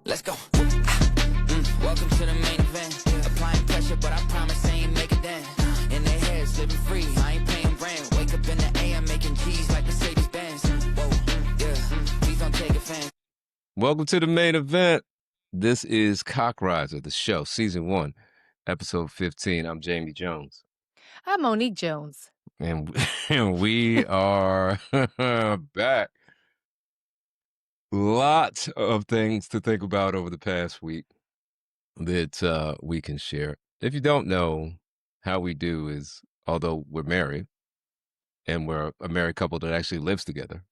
Let's go. Welcome to the main event. Applying pressure, but I promise I ain't make it then. In their heads, living free. I ain't paying rent. Wake up in the AM, making G's like Mercedes Benz. Whoa, yeah. Please don't take offense. Welcome to the main event. This is Cockriser, the show, season 1, episode 15. I'm Jamie Jones. I'm Monique Jones. And we are back. Lots of things to think about over the past week that we can share. If you don't know, how we do is, although we're married, and we're a married couple that actually lives together,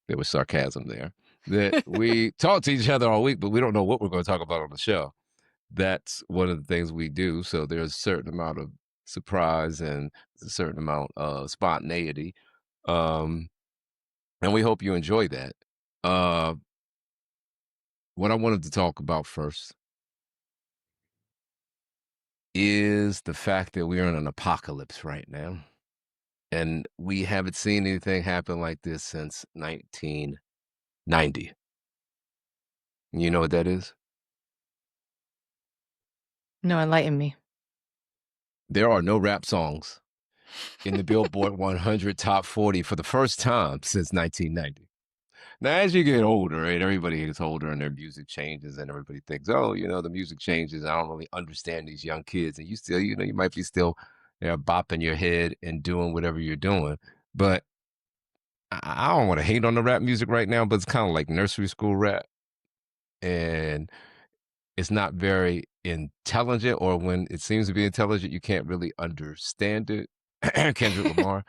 there was sarcasm there, that we talk to each other all week, but we don't know what we're going to talk about on the show. That's one of the things we do. So there's a certain amount of surprise and a certain amount of spontaneity. And we hope you enjoy that. What I wanted to talk about first is the fact that we're in an apocalypse right now. And we haven't seen anything happen like this since 1990. You know what that is? No, enlighten me. There are no rap songs in the Billboard 100 Top 40 for the first time since 1990. Now, as you get older, right, everybody gets older and their music changes and everybody thinks, oh, the music changes. I don't really understand these young kids. And you still, you might be still bopping your head and doing whatever you're doing. But I don't want to hate on the rap music right now, but it's kind of like nursery school rap. And it's not very intelligent, or when it seems to be intelligent, you can't really understand it. Kendrick Lamar.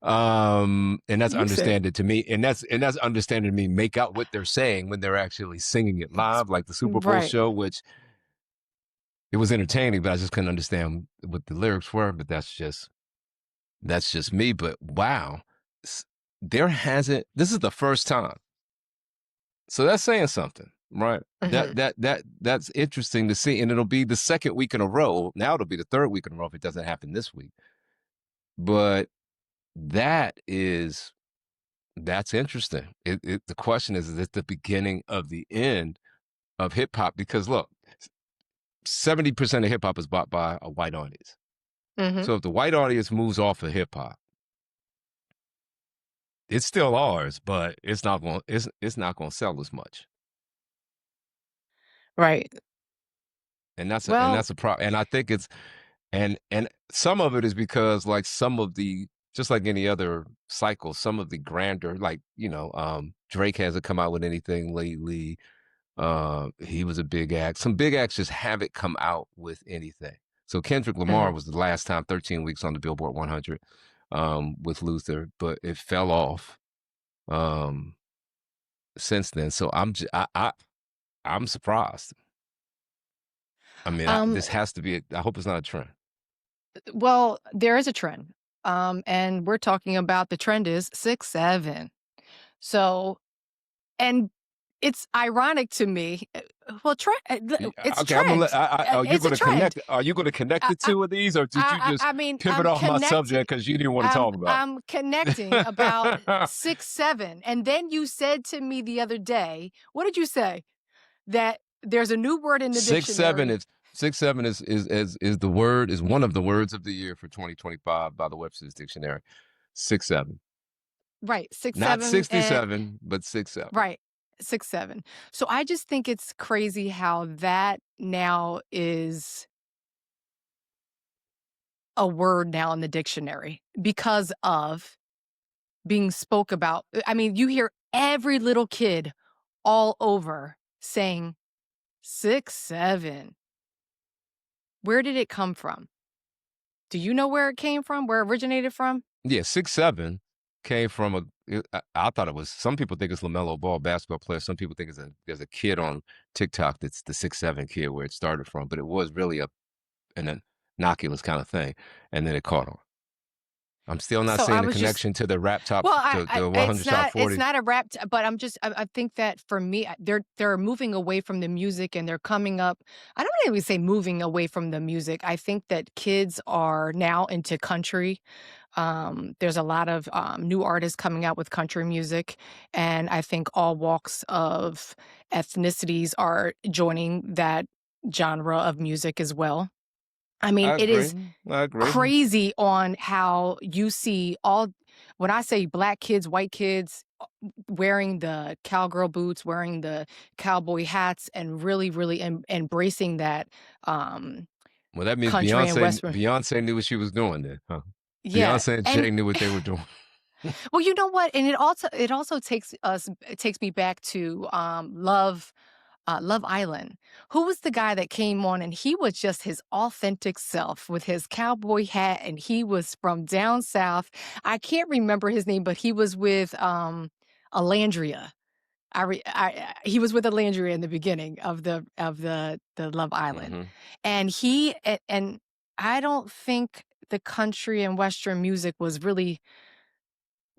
And that's understanding to me, and that's understanding to me, make out what they're saying when they're actually singing it live, like the Super Bowl show, which it was entertaining, but I just couldn't understand what the lyrics were. But that's just me. But wow, this is the first time. So that's saying something, right? Mm-hmm. That's interesting to see. And it'll be the second week in a row. Now it'll be the third week in a row if it doesn't happen this week. But that's interesting. The question is it the beginning of the end of hip hop? Because look, 70% of hip hop is bought by a white audience. Mm-hmm. So if the white audience moves off of hip hop, it's still ours, but it's not going to sell as much. Right. And that's a problem. And I think it's and some of it is because, like, some of the, just like any other cycle, some of the grander, like, Drake hasn't come out with anything lately. He was a big act. Some big acts just haven't come out with anything. So Kendrick Lamar was the last time, 13 weeks on the Billboard 100 with Luther, but it fell off since then. So I'm surprised. I mean, this has to be, I hope it's not a trend. Well, there is a trend. And we're talking about, the trend is 6'7". So, and it's ironic to me. Well, it's okay, trend. Are you going to connect? Are you going to connect the two of these, or did you just pivot off my subject because you didn't want to talk about it? I'm connecting about 6'7", and then you said to me the other day, what did you say? That there's a new word in the dictionary. 6'7" is the word, is one of the words of the year for 2025 by the Webster's Dictionary. 6'7". Right, 6'7". Not 67, but 6'7". Right, 6'7". So I just think it's crazy how that now is a word now in the dictionary because of being spoke about. I mean, you hear every little kid all over saying 6'7". Where did it come from? Do you know where it came from? Where it originated from? Yeah, 6'7" came from I thought it was, some people think it's LaMelo Ball, basketball player. Some people think there's a kid on TikTok that's the 6'7" kid, where it started from. But it was really an innocuous kind of thing, and then it caught on. I'm still not seeing the connection to the rap top, the 100 top 40. It's not a rap, but I think that for me, they're moving away from the music, and they're coming up. I don't even say moving away from the music. I think that kids are now into country. There's a lot of new artists coming out with country music, and I think all walks of ethnicities are joining that genre of music as well. I mean, I it is agree. I agree. crazy on how you see all when I say black kids, white kids wearing the cowgirl boots, wearing the cowboy hats, and really, really embracing that Well, that means country and western. Beyonce knew what she was doing then, huh? Yeah, Beyonce and and Jay knew what they were doing. well, you know what? And it also takes me back to Love Island. Who was the guy that came on and he was just his authentic self with his cowboy hat and he was from down south. I can't remember his name, but he was with Alandria. He was with Alandria in the beginning of the Love Island. Mhm. And and I don't think the country and western music was really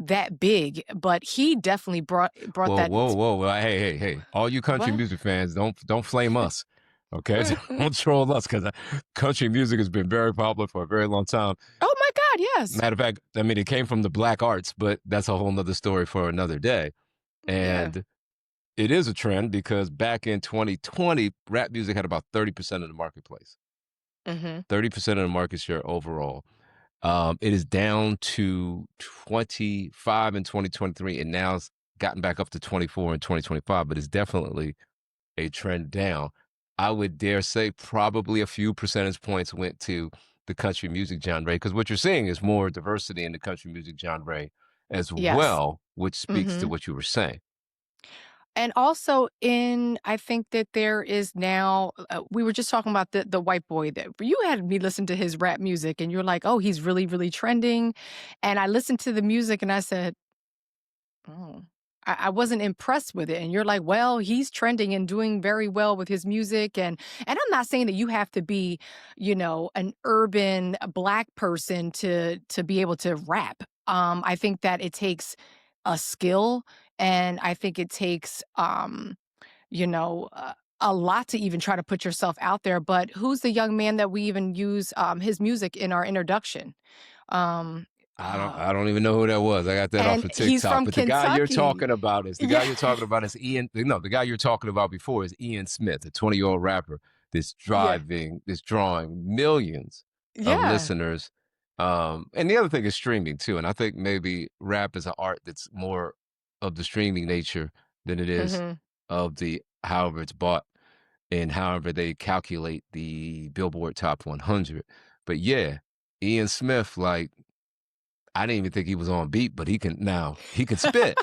that big, but he definitely brought Whoa, that. whoa, whoa! Well, hey, hey, hey! All you country What? music fans, don't flame us, okay? Don't troll us because country music has been very popular for a very long time. Oh my God, yes. Matter of fact, I mean, it came from the black arts, but that's a whole nother story for another day. Yeah. And it is a trend because back in 2020, rap music had about 30% of the marketplace, Mhm. 30% of the market share overall. It is down to 25 in 2023, and now it's gotten back up to 24 in 2025, but it's definitely a trend down. I would dare say probably a few percentage points went to the country music genre because what you're seeing is more diversity in the country music genre as Yes. well, which speaks to Mhm. what you were saying. And also I think that there is now we were just talking about the white boy that you had me listen to his rap music and you're like, "Oh, he's really, really trending." And I listened to the music and I said, "Oh." I wasn't impressed with it. And you're like, well, he's trending and doing very well with his music. And I'm not saying that you have to be, an urban black person to be able to rap. I think that it takes a skill and I think it takes you know, uh, a lot to even try to put yourself out there. But who's the young man that we even use his music in our introduction? Um, uh, I don't even know who that was. I got that off and of he's TikTok. from But the guy you're Kentucky. talking about is Yeah. Ian. No, the guy you're talking about before is Ian Smith, a 20-year-old rapper Yeah. that's drawing millions of Yeah. listeners. And the other thing is streaming too. And I think maybe rap is an art that's more of the streaming nature than it is Mhm. of the however it's bought and however they calculate the Billboard Top 100. But yeah, Ian Smith, like I didn't even think he was on beat, but he can spit.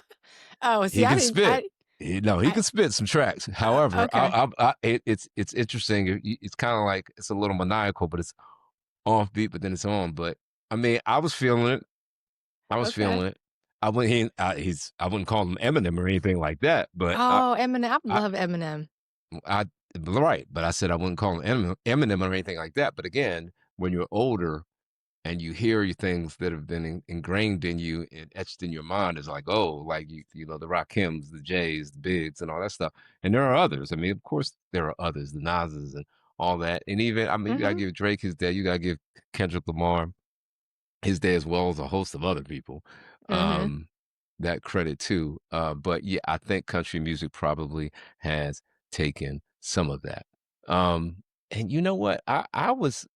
Oh, see, He I can didn't spit. No, he I can spit some tracks. However, okay. it's interesting. It's kind of like it's a little maniacal, but it's off beat, but then it's on. But I mean, I was feeling it. I was Okay. feeling it. I wouldn't call him Eminem or anything like that, but Oh, Eminem. I I, love Eminem. I, right. But I said I wouldn't call him Eminem or anything like that. But again, when you're older and you hear things that have been ingrained in you and etched in your mind is like, oh, like the Rakims, the Jays, the Bigs, and all that stuff. And there are others. I mean, of course, there are others, the Nas's and all that. And even, I mean, you gotta Mhm. give Drake his day. You gotta give Kendrick Lamar his day as well as a host of other people. Mhm. Um, that credit too. But yeah, I think country music probably has taken some of that. And you know what? I was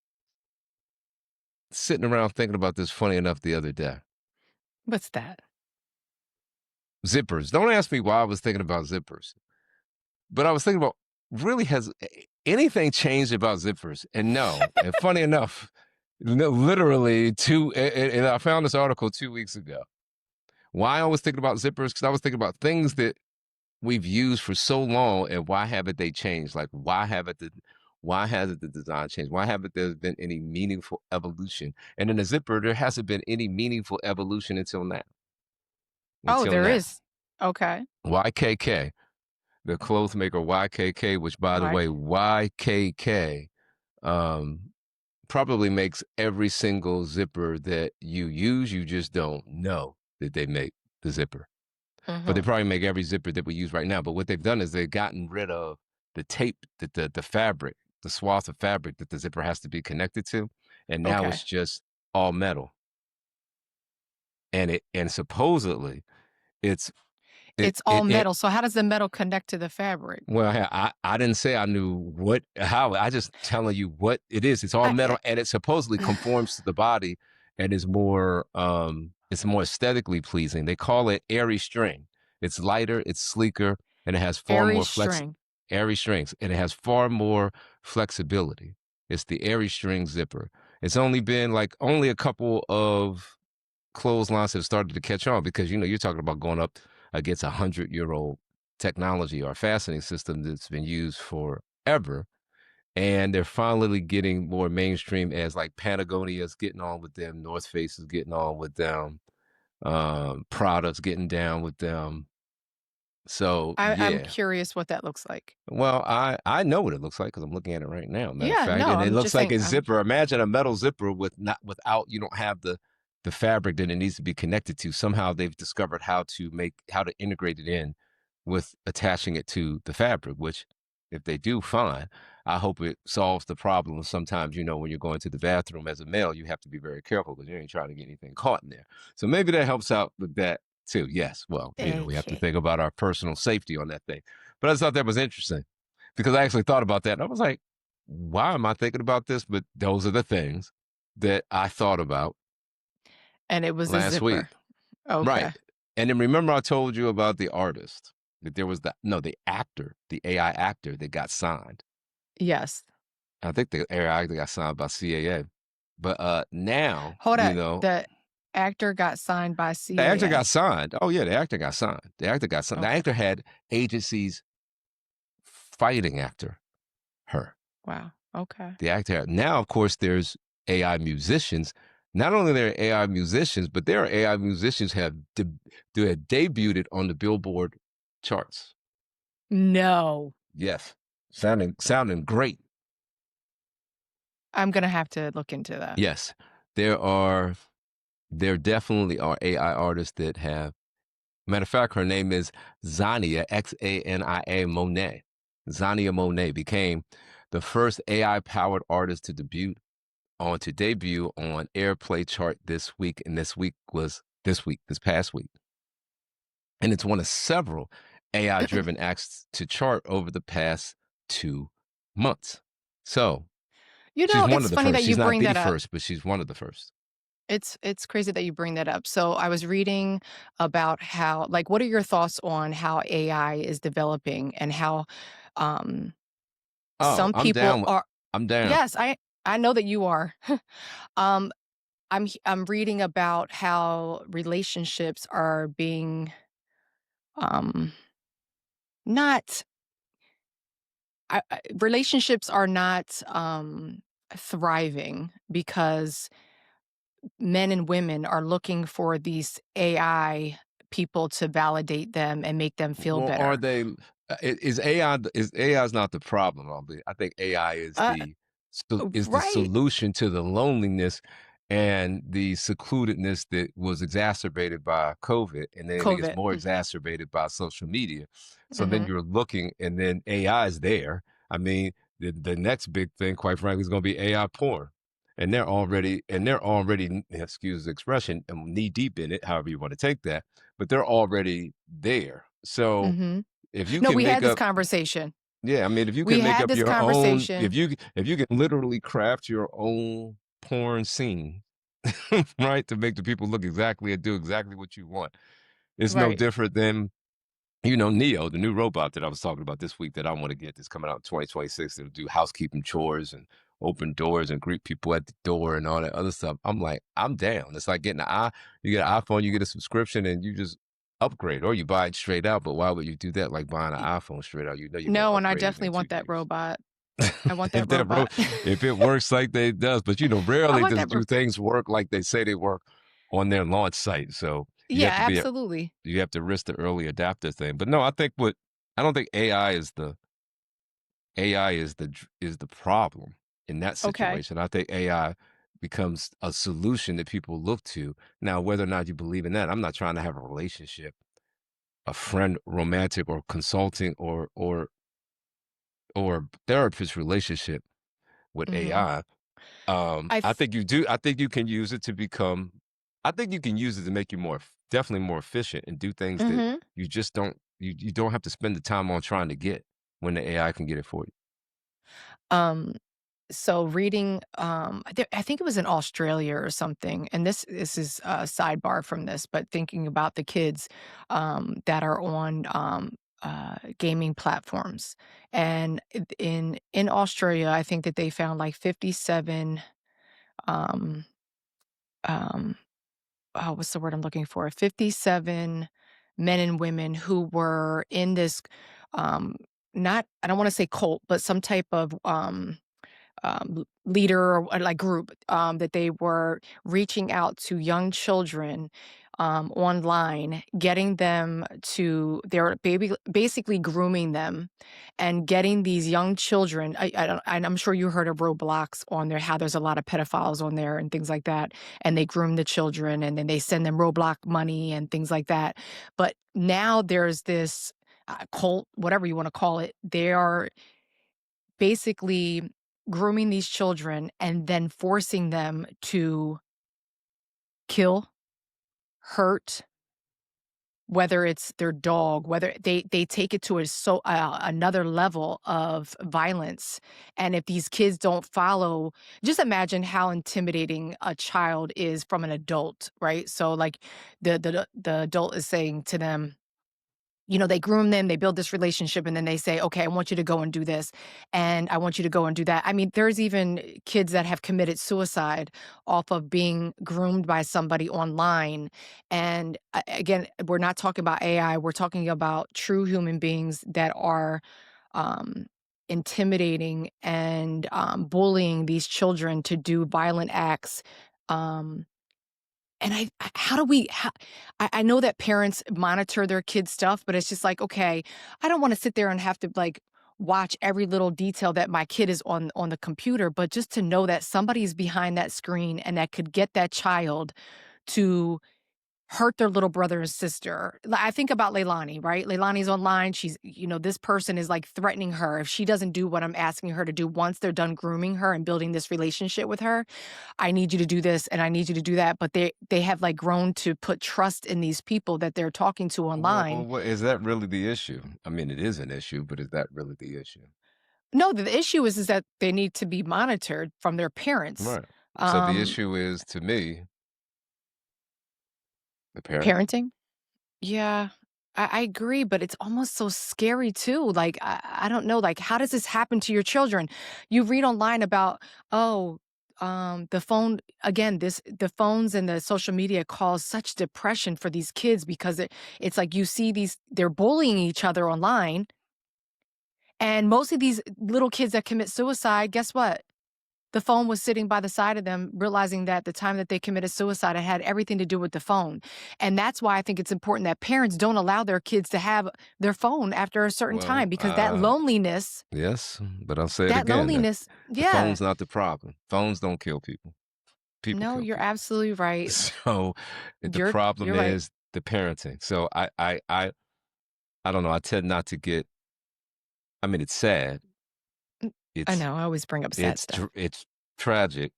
sitting around thinking about this funny enough the other day. What's that? Zippers. Don't ask me why I was thinking about zippers, but I was thinking about really has anything changed about zippers? And no, and funny enough, literally and I found this article 2 weeks ago. Why I was thinking about zippers? Because I was thinking about things that we've used for so long, and why haven't they changed? Like why hasn't the design changed? Why haven't there been any meaningful evolution? And in a zipper, there hasn't been any meaningful evolution until now. Oh, Until there now. is. Okay. YKK, the clothes maker YKK, which by the Why? way, YKK um, probably makes every single zipper that you use. You just don't know that they make the zipper. But they Mhm. probably make every zipper that we use right now. But what they've done is they've gotten rid of the tape, the fabric, the swath of fabric that the zipper has to be connected to. And now Okay. it's just all metal. and supposedly it's It's all metal. So how does the metal connect to the fabric? well, I didn't say I knew how. I just telling you what it is. It's all metal, and it supposedly conforms to the body, and is more it's more aesthetically pleasing. They call it airy string. It's lighter, it's sleeker, and it has far Airy more string. airy strings, and it has far more flexibility. It's the airy string zipper. It's only been like only a couple of clotheslines have started to catch on because you're talking about going up against 100-year-old technology or fastening system that's been used forever, and they're finally getting more mainstream as like Patagonia's getting on with them, North Face is getting on with them, Prada's getting down with them. So I'm yeah. curious what that looks like. Well, I know what it looks like because I'm looking at it right now. Matter of Yeah, fact, no, and it I'm looks just like saying. a zipper. Imagine a metal zipper without you don't have the fabric that it needs to be connected to. Somehow they've discovered how to integrate it in with attaching it to the fabric. Which, if they do, fine. I hope it solves the problem. Sometimes when you're going to the bathroom as a male, you have to be very careful because you ain't trying to get anything caught in there. So maybe that helps out with that too. Yes. Well, we have to Okay. think about our personal safety on that thing. But I just thought that was interesting because I actually thought about that. And I was like, why am I thinking about this? But those are the things that I thought about And it was a last week. zipper. Okay. Right. And then remember I told you about the artist that there was the actor, the AI actor that got signed. Yes. I think the AI actor got signed by CAA. But now, Hold up. The actor got signed by the actor CAA. got signed. Oh yeah, the actor got signed. The actor got signed. The Okay. actor had agencies fighting after her. Wow. Okay. The actor. Now, of course, there's AI musicians. Not only are there AI musicians, but there are AI musicians have debuted on the Billboard charts. No. Yes, sounding great. I'm gonna have to look into that. Yes, there definitely are AI artists that have. Matter of fact, her name is Xania, Xania Monet. Xania Monet became the first AI-powered artist to debut on Airplay chart this week, and this past week. And it's one of several AI-driven acts to chart over the past 2 months. So she's one It's of the funny first. that you She's not bring the that up. first, but she's one of the first. It's crazy that you bring that up. So I was reading about how, like, what are your thoughts on how AI is developing and how Oh, some people are. I'm down. Yes, I know that you are. um, I'm reading about how relationships are being um not relationships are not thriving because men and women are looking for these AI people to validate them and make them feel Well, are better. they? Is AI is not the problem? I think AI is Uh, the right. solution to the loneliness and the secludedness that was exacerbated by COVID, and then it gets COVID. more exacerbated by social media. So then Hmm. you're looking, and then AI is there. I mean, the next big thing, quite frankly, is going to be AI porn, and they're already, excuse the expression, knee deep in it. However you want to take that, but they're already there. So Hmm. if you No, can we make had this up, conversation. yeah, I mean, if you We can make had up this your own, conversation. if you can literally craft your own porn scene, right, to make the people look exactly and do exactly what you want, it's no Right. different than Neo, the new robot that I was talking about this week that I want to get that's coming out in 2026. That'll do housekeeping chores and open doors and greet people at the door and all that other stuff. I'm like, I'm down. It's like you get an iPhone, you get a subscription and you just upgrade or you buy it straight out. But why would you do that? Like buying an iPhone straight out, you're going to No, and I upgrade it definitely in two want that years. robot. I want that if that robot. if it works like they does, but I rarely want that. do things work like they say they work on their launch site. So you Yeah, have to be absolutely. you have to risk the early adapter thing. But no, I don't think AI is the problem in that Okay. situation. I think AI becomes a solution that people look to. Now, whether or not you believe in that, I'm not trying to have a relationship, a friend, romantic or consulting or therapist relationship with Hmm. AI. I I think you do. I think you can use it to become I think you can use it to make you definitely more efficient and do things that Mhm. you just you don't have to spend the time on trying to get when the AI can get it for you. Um, so reading, I think it was in Australia or something, and this is a sidebar from this, but thinking about the kids that are on gaming platforms, and in Australia, I think that they found like 57 um, um, oh, what's the word I'm looking for? 57 men and women who were in this, um, not, I don't want to say cult, but some type of leader or like group that they were reaching out to young children online, getting them to, they're basically grooming them and getting these young children. I don't, and I'm sure you heard of Roblox on there, how there's a lot of pedophiles on there and things like that. And they groom the children and then they send them Roblox money and things like that. But now there's this cult, whatever you want to call it. They are basically grooming these children and then forcing them to kill, hurt, whether it's their dog, whether they take it to another level of violence. And if these kids don't follow, just imagine how intimidating a child is from an adult, right? So like the adult is saying to them, you know, they groom them, they build this relationship, and then they say, "Okay, I want you to go and do this, and I want you to go and do that." I mean, there's even kids that have committed suicide off of being groomed by somebody online. And again, we're not talking about AI, we're talking about true human beings that are um, intimidating and bullying these children to do violent acts. Um, and how do we I know that parents monitor their kids' stuff, but it's just like, okay, I don't wanna sit there and have to, like, watch every little detail that my kid is on the computer, but just to know that somebody's behind that screen and that could get that child to hurt their little brother and sister. I think about Leilani, right? Leilani's online. She's, you know, this person is like threatening her. If she doesn't do what I'm asking her to do once they're done grooming her and building this relationship with her, I need you to do this and I need you to do that. But they have like grown to put trust in these people that they're talking to Well, online. what is that really the issue? I mean, it is an issue, but is that really the issue? No, the issue is that they need to be monitored from their parents. Right. So the Um, issue is, to me, the parent. Parenting. Yeah, I agree, but it's almost so scary too. Like, I don't know, like, how does this happen to your children? You read online about, oh, the phone again, the phones and the social media cause such depression for these kids because it's like you see they're bullying each other online. And most of these little kids that commit suicide, guess what? The phone was sitting by the side of them, realizing that the time that they committed suicide, it had everything to do with the phone. And that's why I think it's important that parents don't allow their kids to have their phone after a certain Well, time because that loneliness, yes, but I'll say it that again. loneliness, The yeah. phone's not the problem. Phones don't kill people. People No, kill you're people. absolutely right. So the You're problem right. is the parenting. So I don't know. I tend not to get. I mean, it's sad. Mm, I It's know, I always bring up sad stuff. it's tragic,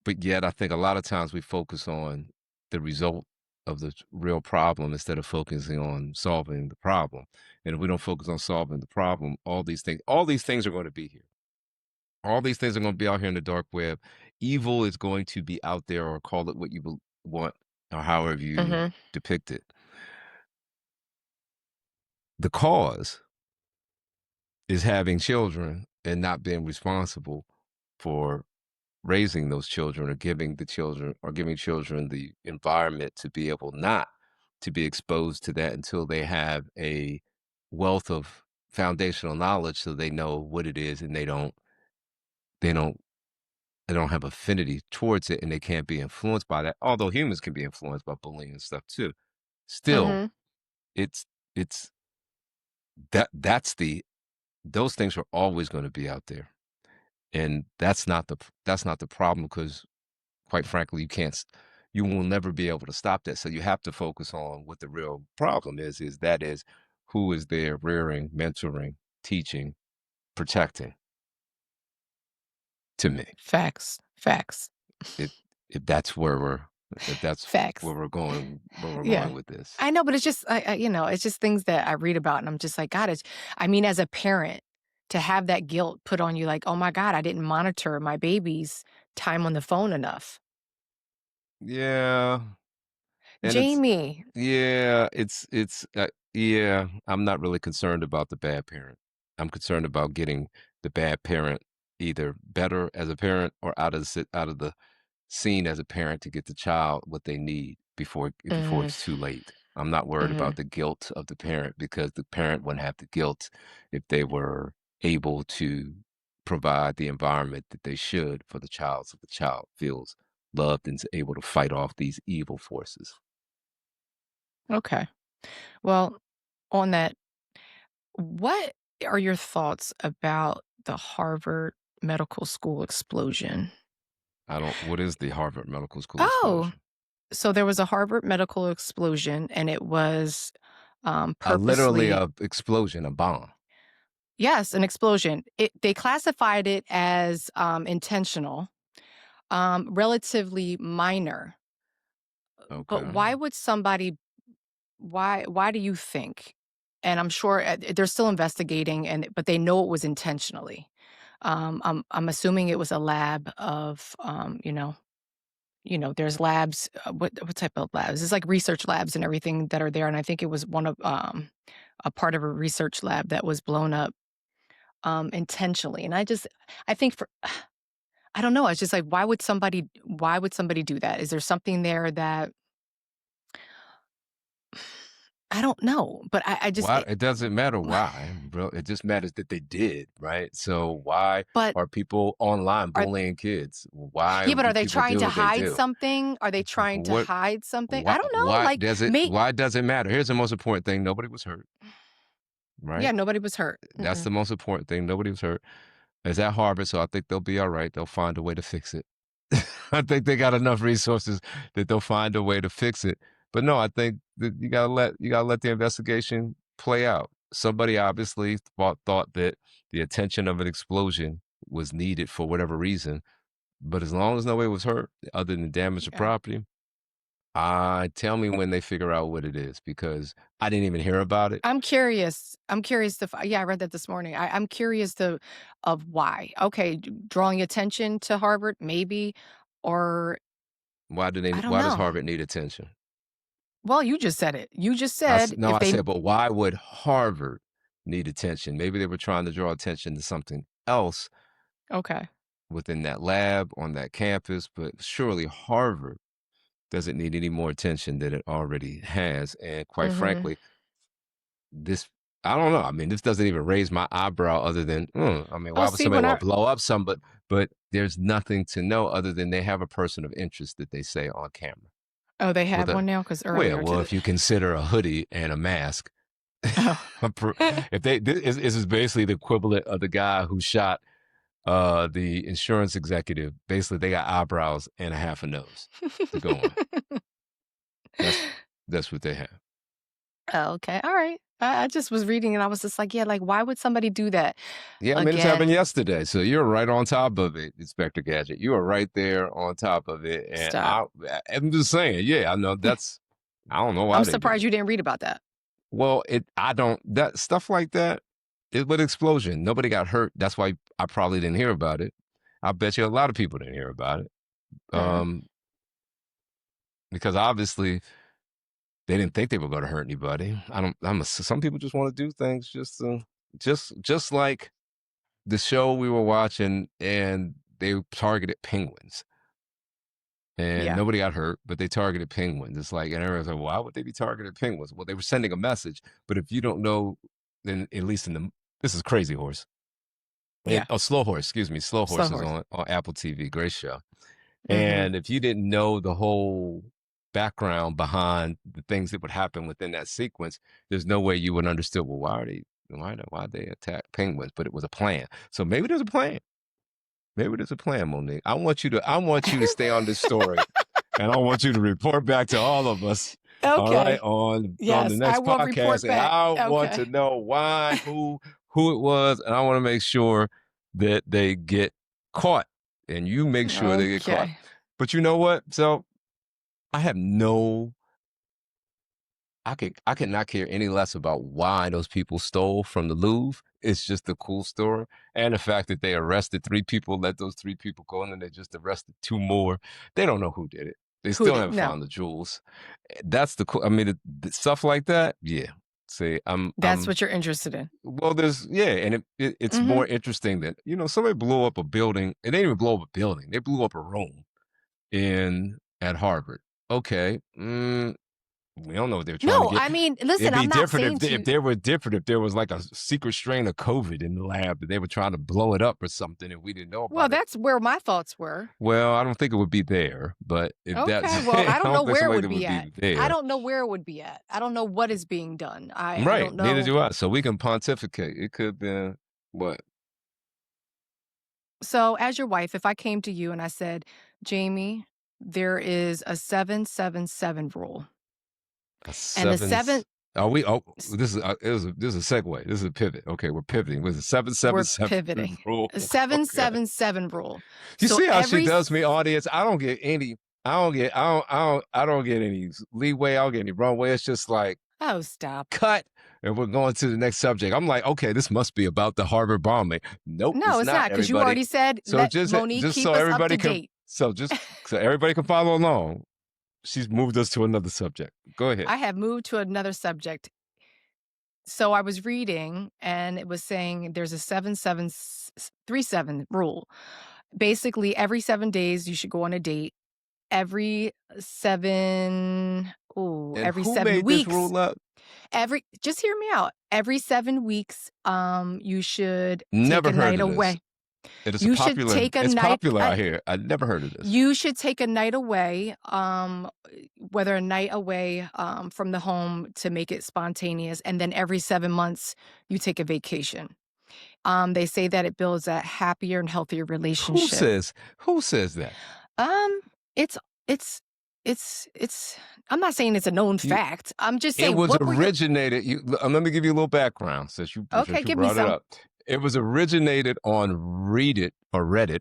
but yet I think a lot of times we focus on the result of the real problem instead of focusing on solving the problem. And if we don't focus on solving the problem, all these things are going to be here. All these things are going to be out here in the dark web. Evil is going to be out there, or call it what you want, or however you Mhm. depict it. The cause is having children and not being responsible for raising those children, or giving children the environment to be able not to be exposed to that until they have a wealth of foundational knowledge so they know what it is, and they don't they don't have affinity towards it, and they can't be influenced by that. Although humans can be influenced by bullying and stuff too. Still, Mhm. it's it's that's the those things are always going to be out there. And that's not the problem, because quite frankly, you will never be able to stop that. So you have to focus on what the real problem is who is there rearing, mentoring, teaching, protecting, to me. Facts. Facts. It, that's where we're if that's Facts. where we're Yeah. going with this. I know, but it's just, it's just things that I read about, and I'm just like, God, I mean, as a parent, to have that guilt put on you, like, oh my God, I didn't monitor my baby's time on the phone enough. Yeah, and Jamie. yeah, I'm not really concerned about the bad parent. I'm concerned about getting the bad parent either better as a parent or out of the scene as a parent to get the child what they need before Mm, it's too late. I'm not worried hmm about the guilt of the parent because the parent wouldn't have the guilt if they were able to provide the environment that they should for the child so the child feels loved and is able to fight off these evil forces. Okay. Well, on that, what are your thoughts about the Harvard Medical School explosion? I don't what is the Harvard Medical School Oh, explosion? so there was a Harvard medical explosion, and it was Literally purposely, a explosion, a bomb. yes, an explosion. They classified it as intentional, relatively minor. But Okay. why would somebody? Why do you think? And I'm sure they're still investigating, but they know it was intentionally. I'm assuming it was a lab of there's labs. What type of labs? It's like research labs and everything that are there. And I think it was one of a part of a research lab that was blown up intentionally. And I think for I don't know. It's just like why would somebody do that? Is there something there that I don't know? But I just Why it doesn't matter why, bro. It just matters that they did, right? So why but are people online are bullying kids? Why yeah, but are do they people trying do to what they hide do? something? Are they trying to What hide something? I don't know. Like why does it matter? Here's the most important thing. Nobody was hurt, yeah, right? nobody was hurt. That's the most important thing. Nobody was hurt. It's at Harvard, so I think they'll be all right. They'll find a way to fix it. I think they got enough resources that they'll find a way to fix it. But no, I think that you gotta let the investigation play out. Somebody obviously thought that the attention of an explosion was needed for whatever reason. But as long as nobody was hurt, other than damage to Yeah. property, tell me when they figure out what it is because I didn't even hear about it. I'm curious. I'm curious yeah, I read that this morning. I'm curious of why. Okay, drawing attention to Harvard, maybe, or I don't Why does know. Harvard need attention? Well, you just said it. You just said No, if I they said, but why would Harvard need attention? Maybe they were trying to draw attention to something else okay. within that lab on that campus, but surely Harvard doesn't need any more attention than it already has. And quite Mhm. frankly, this I don't know. I mean, this doesn't even raise my eyebrow other than, I mean, Oh, why would see somebody when want I to blow up some, but there's nothing to know other than they have a person of interest that they say on camera. oh, they With have a one now cuz earlier well, to if you consider a hoodie and a mask, oh. if this is basically the equivalent of the guy who shot the insurance executive. Basically, they got eyebrows and a half a nose to go on. That's that's what they have. Oh, okay. All right. I just was reading and I was just like, yeah, like why would somebody do that Yeah, I mean, this happened again? yesterday, so you're right on top of it, Inspector Gadget. You are right there on top of it, and Stop. I'm just saying, yeah, I know that's. I don't know I'm why they did surprised it. you didn't read about that. Well, I don't that stuff like that. It with explosion, nobody got hurt. That's why I probably didn't hear about it. I bet you a lot of people didn't hear about it, Mm. um, because obviously they didn't think they were going to hurt anybody. I don't. Some people just want to do things just like the show we were watching, and they targeted penguins, and Yeah. nobody got hurt, but they targeted penguins. It's like, and everyone's like, why would they be targeted penguins? Well, they were sending a message, but if you don't know, then at least in the this is Crazy Horse. Yeah. Slow Horse, excuse me. Slow Slow Horse is horse. on Apple TV. Great show. Mhm. And if you didn't know the whole background behind the things that would happen within that sequence, there's no way you would understand. Well, why they attack penguins? But it was a plan. So maybe there's a plan. Maybe there's a plan, Monique. I want you to stay on this story, and I want you to report back to all of us. All right, Okay. on the Yes, I next will podcast, report and back. I want Okay. to know why, who it was, and I want to make sure that they get caught, and you make sure they get caught. Okay. But you know what? So I have no I could not care any less about why those people stole from the Louvre. It's just a cool story. And the fact that they arrested 3 people, let those 3 people go, and then they just arrested 2 more. They don't know who did it. They Who still did? haven't No, found the jewels. That's the cool I mean, the stuff like that, yeah. See, that's what you're interested in. well, there's yeah, and it's Hmm. more interesting that, somebody blew up a building. It didn't even blow up a building. They blew up a room at Harvard. Okay. We don't know what they're trying to No, get. I mean, It'd listen, be I'm not different saying if to. they were different, if there was like a secret strain of COVID in the lab that they were trying to blow it up or something and we didn't know Well, about it. that's where my thoughts were. Well, I don't think it would be there, but if that's Okay, well, I I don't know don't think where it something like would that be would at. be I there. don't know where it would be at. I don't know what is being done. I Right. don't Neither know. do I. So we can pontificate. It could have been what? So, as your wife, if I came to you and I said, Jamie, there is a 777 rule, A and the seven. seven, Are we? Oh, s- this is a segue. This is a pivot. Okay, we're pivoting. Was it seven seven we're seven pivoting. rule? A Okay. 777 rule. You So see how she every, does me, audience? I don't get any. I don't get any leeway. I don't get any runway. It's just like oh, stop. cut, and we're going to the next subject. I'm like, okay, this must be about the Harvard bombing. Nope, No, it's it's not. not because you Everybody. already said, So let Monique just keep so us up everybody to can date. so everybody can follow along. She's moved us to another subject. Go ahead. I have moved to another subject. So I was reading and it was saying there's a 7-7-37 rule. Basically, every 7 days you should go on a date. Every And every who 7 made this weeks. rule up? Just hear me out. Every 7 weeks, you should take Never a heard night of this. away. It is You should take a it's night. popular out here. I never heard of this. You should take a night away, whether a night away from the home to make it spontaneous, and then every 7 months you take a vacation. They say that it builds a happier and healthier relationship. Who says that? Um, it's it's it's. I'm not saying it's a known You, fact. I'm just it saying was what were your. originated. Let me give you a little background since Okay, give me brought it some. up. It was originated on Reddit,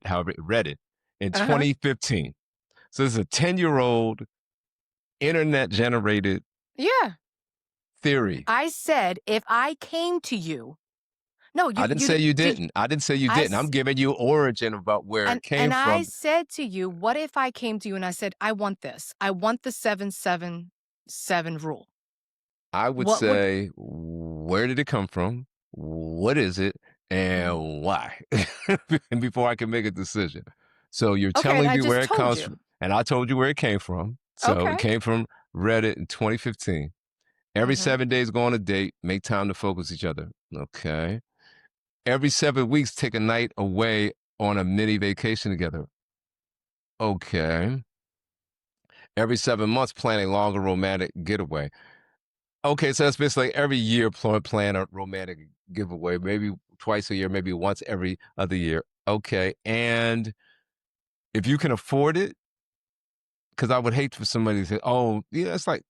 however, Reddit in Uh huh. 2015. So this is a 10-year-old internet generated Yeah, theory. I said if I came to you. No, I didn't say you did. didn't. I didn't say you I didn't. I'm giving you origin about where it came and I from. said to you, what if I came to you and I said, I want this. I want the 7-7-7 rule. I would What would. say, where did it come from? What is it? Mhm. And why? And before I can make a decision. So you're Okay, and telling I me where just it told comes you. from. And I told you where it came from. So it Okay. came from Reddit in 2015. Every Mm-hmm. 7 days, go on a date, make time to focus each other. Okay. Every 7 weeks, take a night away on a mini vacation together. Okay. Every 7 months, plan a longer romantic getaway. Okay, so that's basically every year plan a romantic giveaway, maybe twice a year, maybe once every other year. Okay, and if you can afford it, because I would hate for somebody to say, "Oh, yeah," it's like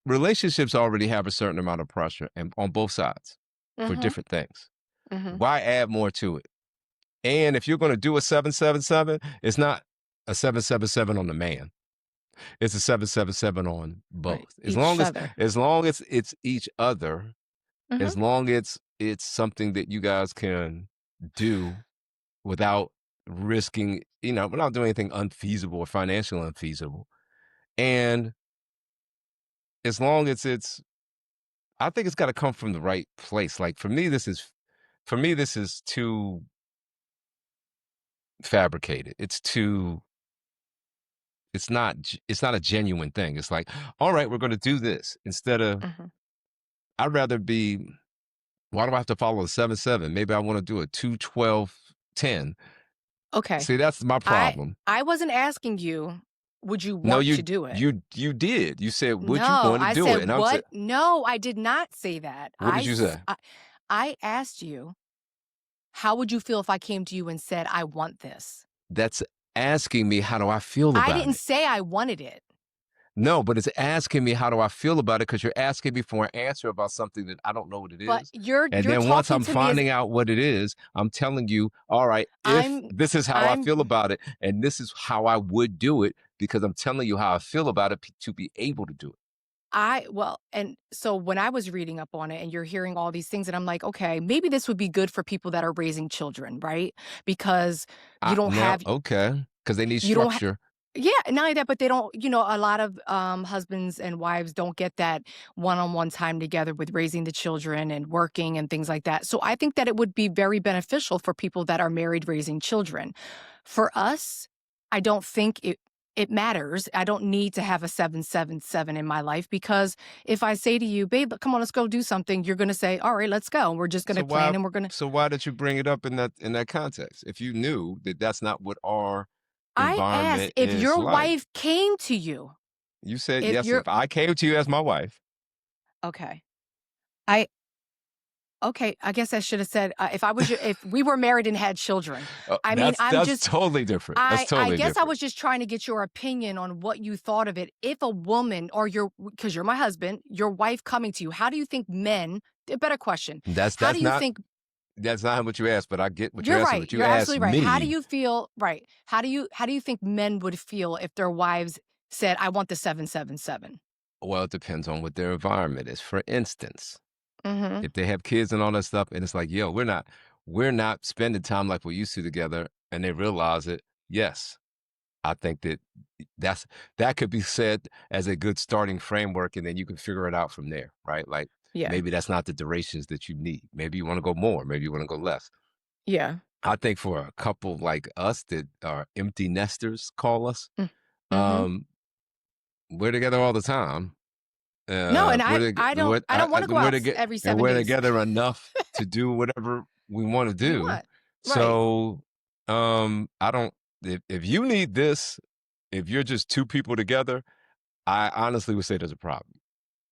relationships already have a certain amount of pressure, and on both sides for Mm-hmm. different things. Mm-hmm. Why add more to it? And if you're going to do a 777, it's not a 777 on the man. It's a 777 on both. Right. Each other. As long as it's each other, Mm-hmm. as long as it's something that you guys can do without risking, without doing anything unfeasible or financially unfeasible. And as long as I think it's got to come from the right place. Like for me, this is too fabricated. It's not a genuine thing. It's like, all right, we're going to do this instead of, Mm-hmm. I'd rather be, why do I have to follow a 7-7? Maybe I want to do a 2-12-10. Okay. See, that's my problem. I wasn't asking you, would you No, want to do it? you did. You said, would you No, want to I do said it? And I'm what? saying, No, I did not say that. what did you say? I asked you, how would you feel if I came to you and said, I want this? That's asking me, how do I feel I about didn't it? say I wanted it. No, but it's asking me how do I feel about it because you're asking me for an answer about something that I don't know what it But is. you're And you're then once talking I'm to me as finding out what it is, I'm telling you, all right, if I'm this is how I I'm feel about it, and this is how I would do it, because I'm telling you how I feel about it to be able to do it. well, and so when I was reading up on it and you're hearing all these things and I'm like, okay, maybe this would be good for people that are raising children, right? Because you don't Now, have okay, because they need you don't ha- structure. yeah, not only that, but they don't, a lot of husbands and wives don't get that one-on-one time together with raising the children and working and things like that. So I think that it would be very beneficial for people that are married raising children. For us, I don't think it matters. I don't need to have a 777 in my life because if I say to you, babe, come on, let's go do something, you're going to say, all right, let's go. We're just going So to plan why and we're going to. so why did you bring it up in that context? If you knew that that's not what our I asked environment if is your like. wife came to you, You said if yes, you're if I came to you as my wife. okay. I Okay, I guess I should have said, if we were married and had children. I mean, That's totally different. That's I totally guess I different. was just trying to get your opinion on what you thought of it. If a woman or because you're my husband, your wife coming to you, how do you think men, a better question, That's how do that's you not think, that's not what you asked, but I get what you're you're asking. right, What you you're asked absolutely right. How do me, you feel, right? How do you think men would feel if their wives said, I want the 777? well, it depends on what their environment is. For instance, Mhm. if they have kids and all that stuff, and it's like, yo, we're not spending time like we used to together, and they realize it, yes, I think that's that could be said as a good starting framework, and then you can figure it out from there, right? Like Yeah. maybe that's not the durations that you need. Maybe you want to go more, maybe you want to go less. Yeah. I think for a couple like us that are empty nesters, call us, Mm. Mhm. um, we're together all the time. No, and We're I don't want to go we're out together, every and 7 we're days. together enough to do whatever we want to You do. want. Right. So, I don't. If you need this, if you're just two people together, I honestly would say there's a problem.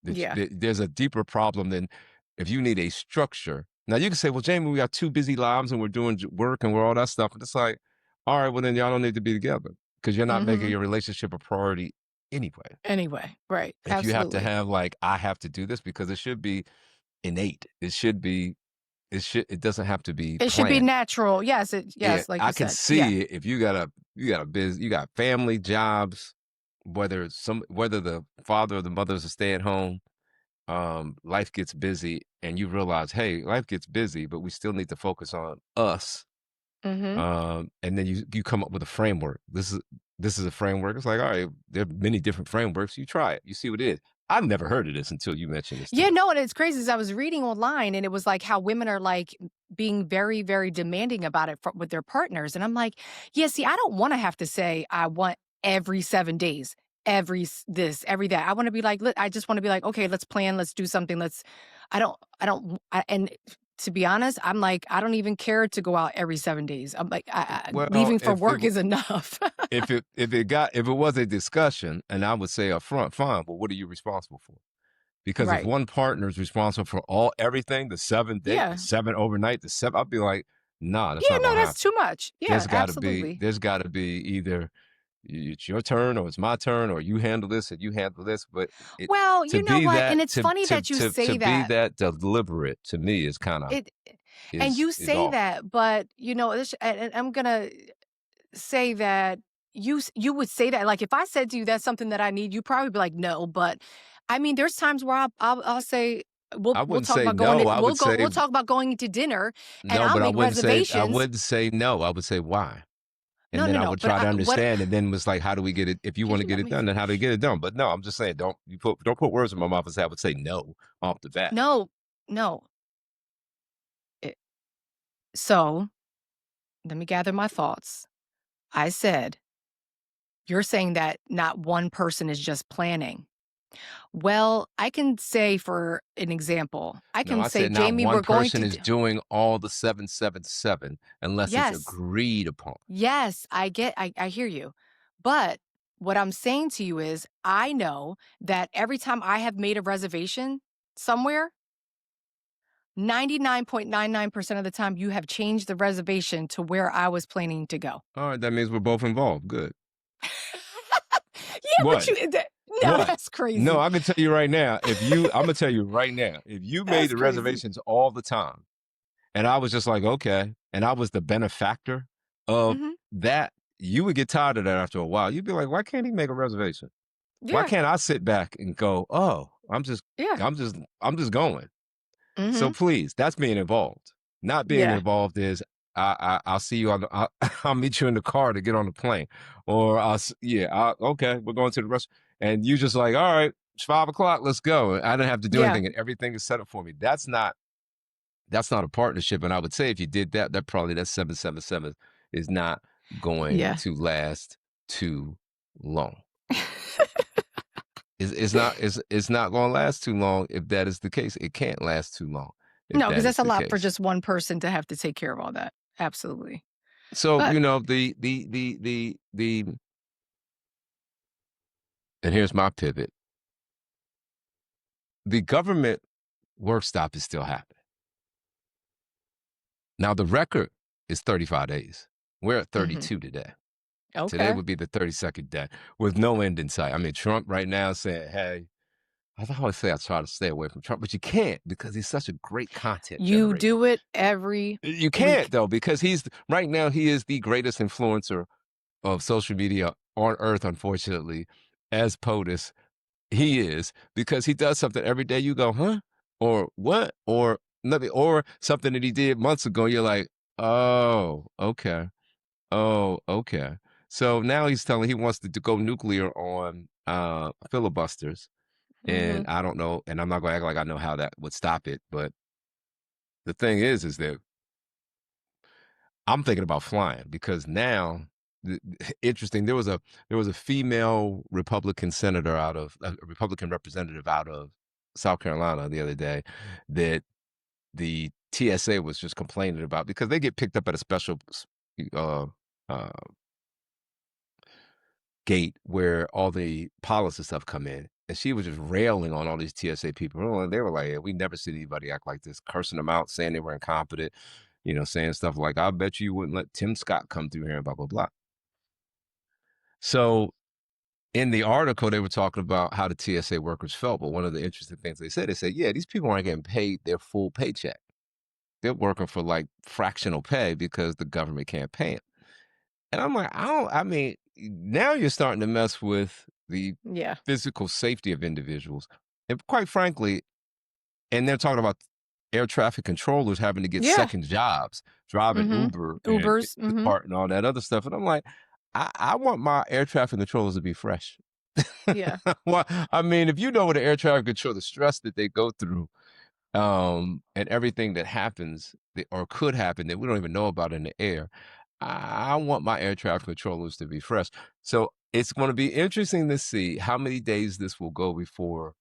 Yeah. There's a deeper problem than if you need a structure. Now you can say, "Well, Jamie, we got two busy lives and we're doing work and we're all that stuff." And it's like, all right, well then y'all don't need to be together because you're not making Mhm. your relationship a priority anyway. Anyway, right. If you have to Absolutely. have like, I have to do this because it should be innate. It doesn't have to be It should be planned. natural. Yeah, Yes, like I you can said. Yeah. see if you got family, jobs, whether the father or the mother is a stay at home, life gets busy and you realize, hey, life gets busy, but we still need to focus on us. Mhm. And then you come up with a framework. This is a framework. It's like, all right, there are many different frameworks. You try it, you see what it is. I've never heard of this until you mentioned this to Yeah, me. no, and it's crazy as I was reading online and it was like how women are like being very, very demanding about it with their partners. And I'm like, yeah, see, I don't want to have to say I want every 7 days, this, every that. I want to be like, I just want to be like, okay, let's plan, let's do something. And to be honest, I'm like, I don't even care to go out every 7 days. I'm like, Well, leaving for work is enough. if it was a discussion, and I would say up front, fine, but what are you responsible for? Because if Right. one partner is responsible for everything, the 7 day, the Yeah. 7 overnight, the seven, I'll be like, nah, that's Yeah, not no, gonna that's happen. too much. Yeah, absolutely. There's gotta be either it's your turn or it's my turn or you handle this and you handle this. But it Well, to you know be what? And that it's funny that you to say be that. that deliberate to me is kind of It and you is say off. that, but and I'm gonna say that you would say that like if I said to you that's something that I need, you probably be like no. But I mean, there's times where I'll say I we'll wouldn't talk say about going to no. I would say we'll talk about going to dinner, and no, I'll but make I reservations. wouldn't say no. I would say why. And No, then no, I no. would But try to what understand, and then was like, how do we get it? If you want could to you get let it me? done, then how do we get it done? But no, I'm just saying, don't put words in my mouth and say I would say no off the bat. No, no. It, so let me gather my thoughts. I said you're saying that not one person is just planning. Well, I can say for an example, I No, can I say, said not Jamie, one we're going person to is doing all the 777 unless it's yes, agreed upon. yes, I hear you. But what I'm saying to you is, I know that every time I have made a reservation somewhere, 99.99% of the time you have changed the reservation to where I was planning to go. All right, that means we're both involved. Good. Yeah, but What? No, What? that's crazy. No, I can tell you right now. I'm gonna tell you right now. If you made That's the crazy. reservations all the time, and I was just like, okay, and I was the benefactor of Mhm. that, you would get tired of that after a while. You'd be like, why can't he make a reservation? Why Yeah. can't I sit back and go, oh, Yeah. I'm just going. So Mhm. please, that's being involved. Not being Yeah. involved is I'll see you on the I'll meet you in the car to get on the plane, or okay, we're going to the restaurant, and you just like, all right, it's 5 o'clock, let's go. I didn't have to do Yeah. anything, and everything is set up for me. That's not a partnership, and I would say if you did that, that 777 is not going Yeah. to last too long. It's not going to last too long if that is the case. It can't last too long if No, because that is that's a the lot for case. just one person to have to take care of all that. Absolutely. So But and here's my pivot. The government work stop is still happening. Now the record is 35 days. We're at Mhm. 32 today. Today Okay. would be the 32nd day with no end in sight. I mean, Trump right now saying, hey, I always say I try to stay away from Trump, but you can't because he's such a great content You generator. do it every You can't week. though, because right now he is the greatest influencer of social media on earth, unfortunately, as POTUS. He is, because he does something every day. You go, huh? Or what? Or nothing, or something that he did months ago. You're like, oh, okay. Oh, okay. So now he's telling he wants to go nuclear on filibusters. And Mhm. I don't know, and I'm not gonna act like I know how that would stop it, but the thing is that I'm thinking about flying, because now, interesting. There was a female Republican senator out of a Republican representative out of South Carolina the other day that the TSA was just complaining about, because they get picked up at a special uh, uh, gate where all the policy stuff come in. And she was just railing on all these TSA people. And they were like, yeah, we never seen anybody act like this, cursing them out, saying they were incompetent, saying stuff like, I bet you wouldn't let Tim Scott come through here and blah, blah, blah. So in the article, they were talking about how the TSA workers felt. But one of the interesting things they said, yeah, these people aren't getting paid their full paycheck. They're working for like fractional pay because the government can't pay them. And I'm like, I mean, now you're starting to mess with the Yeah. physical safety of individuals. And quite frankly, and they're talking about air traffic controllers having to get Yeah. second jobs, driving Mhm. Uber and Ubers. Mhm. Instacart and all that other stuff. And I'm like, I want my air traffic controllers to be fresh. Yeah. Well, I mean, if you know what the air traffic control, the stress that they go through, and everything that happens or could happen that we don't even know about in the air, I want my air traffic controllers to be fresh. So it's going to be interesting to see how many days this will go before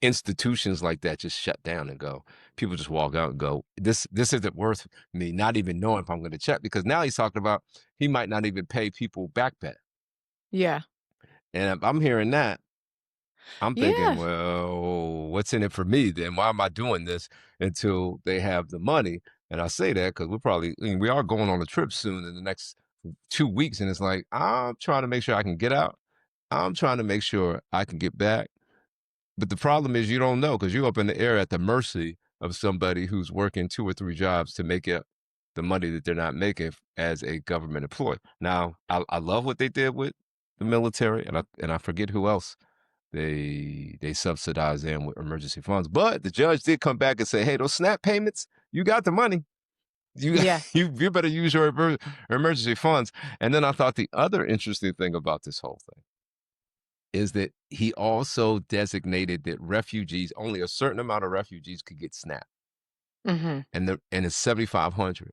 institutions like that just shut down and go. People just walk out and go, this isn't worth me not even knowing if I'm going to check, because now he's talking about he might not even pay people back pay. Yeah. And if I'm hearing that, I'm thinking, Yeah. well, what's in it for me then? Why am I doing this until they have the money? And I say that because we are going on a trip soon in the next 2 weeks. And it's like, I'm trying to make sure I can get out. I'm trying to make sure I can get back. But the problem is you don't know, because you're up in the air at the mercy of somebody who's working 2 or 3 jobs to make up the money that they're not making as a government employee. Now, I love what they did with the military, and I forget who else they subsidize them with emergency funds. But the judge did come back and say, hey, those SNAP payments, you got the money. Yeah. You better use your emergency funds. And then I thought the other interesting thing about this whole thing is that he also designated that only a certain amount of refugees could get SNAP. Mhm. And it's 7,500.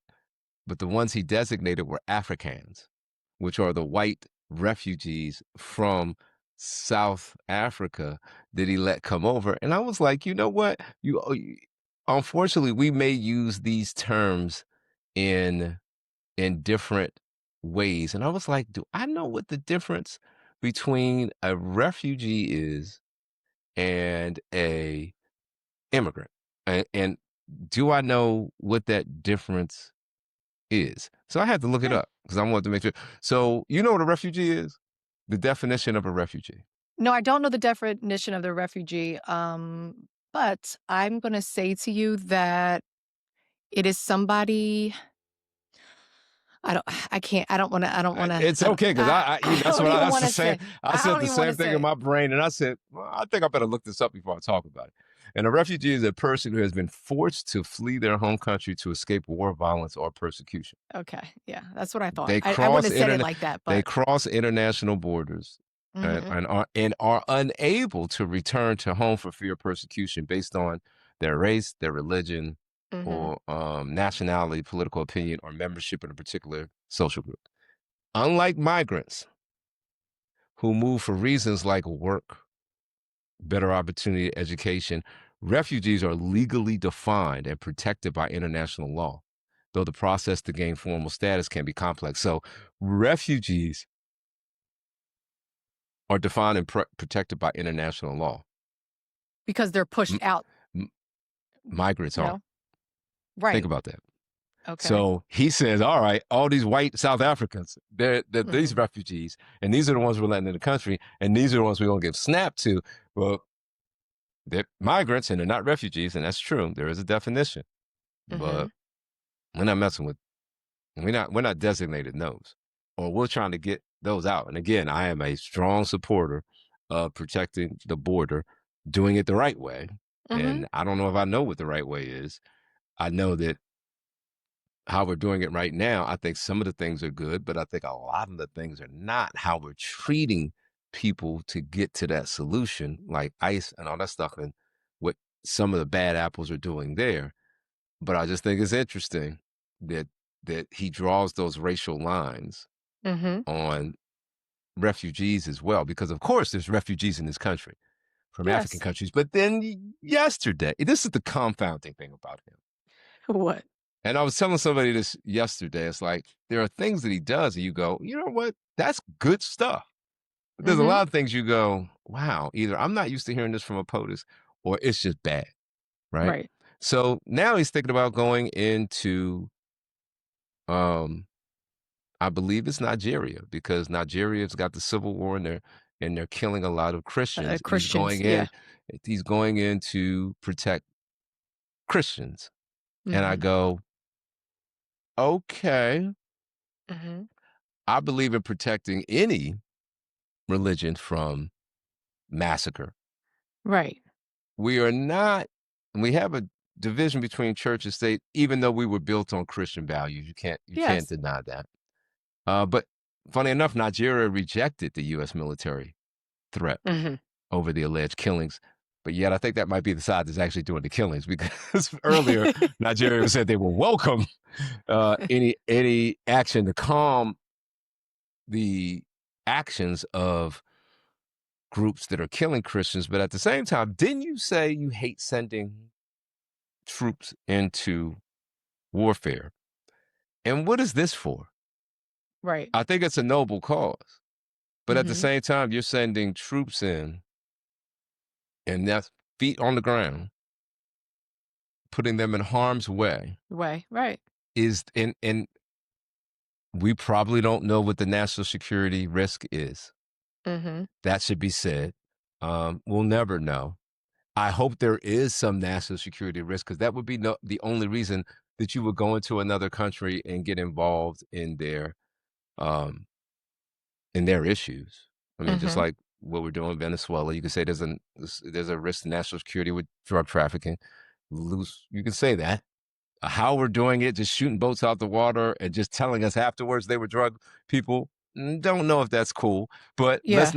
But the ones he designated were Africans, which are the white refugees from South Africa that he let come over. And I was like, you know what? Unfortunately, we may use these terms in different ways. And I was like, do I know what the difference between a refugee is and a immigrant? And do I know what that difference is? So I had to look it Yeah. up because I wanted to make sure. So you know what a refugee is? the definition of a refugee. No, I don't know the definition of the refugee, but I'm going to say to you that it is somebody. I don't want to. It's okay because I that's don't what even that's want the to same. say. I I said don't the even want same to thing in say. my brain, and I said, well, I think I better look this up before I talk about it. And a refugee is a person who has been forced to flee their home country to escape war, violence, or persecution. Okay, yeah, that's what I thought. They I wouldn't cross have said it internet. like that, They but cross international borders hmm and are unable to return to home for fear of persecution based on their race, their religion, hmm or nationality, political opinion, or membership in a particular social group. Unlike migrants who move for reasons like work, better opportunity, education, refugees are legally defined and protected by international law, though the process to gain formal status can be complex. So, refugees are defined and protected by international law. because they're pushed M- out. Migrants aren't. No, Think right? about that. Okay. So he says, all right, all these white South Africans, they're hmm these refugees, and these are the ones we're letting in the country, and these are the ones we're going to give SNAP to. Well, they're migrants and they're not refugees, and that's true. There is a definition, hmm but we're not messing with. We're not designated those, or we're trying to get those out. And again, I am a strong supporter of protecting the border, doing it the right way. hmm And I don't know if I know what the right way is. I know that how we're doing it right now, I think some of the things are good, but I think a lot of the things are not how we're treating people to get to that solution, like ICE and all that stuff, and what some of the bad apples are doing there. But I just think it's interesting that he draws those racial lines hmm on refugees as well, because of course there's refugees in this country from African Yes. countries. But then yesterday, this is the confounding thing about him. What? And I was telling somebody this yesterday. It's like there are things that he does, and you go, you know what? That's good stuff. But there's a hmm lot of things you go, wow, either I'm not used to hearing this from a POTUS, or it's just bad, right? Right. So now he's thinking about going into, I believe it's Nigeria, because Nigeria's got the civil war, and they're killing a lot of Christians, and Christians. Yeah. he's going in to protect Christians. And I hmm go, okay, hmm I believe in protecting any religion from massacre. Right. We are not, and we have a division between church and state, even though we were built on Christian values. You can't Yes. deny that. But funny enough, Nigeria rejected the U.S. military threat hmm over the alleged killings. But yet, I think that might be the side that's actually doing the killings, because earlier Nigeria said they will welcome any action to calm the actions of groups that are killing Christians. But at the same time, didn't you say you hate sending troops into warfare? And what is this for? right. I think it's a noble cause. But at the hmm same time, you're sending troops in, and that's feet on the ground, putting them in harm's way. Way. Right. And we probably don't know what the national security risk is. hmm That should be said. We'll never know. I hope there is some national security risk, because that would be the only reason that you would go into another country and get involved um, in their issues. I mean, just hmm like what we're doing in Venezuela, you can say there's a risk to national security with drug trafficking. You can say that. How we're doing it, just shooting boats out the water and just telling us afterwards they were drug people. Don't know if that's cool, but Yeah. let's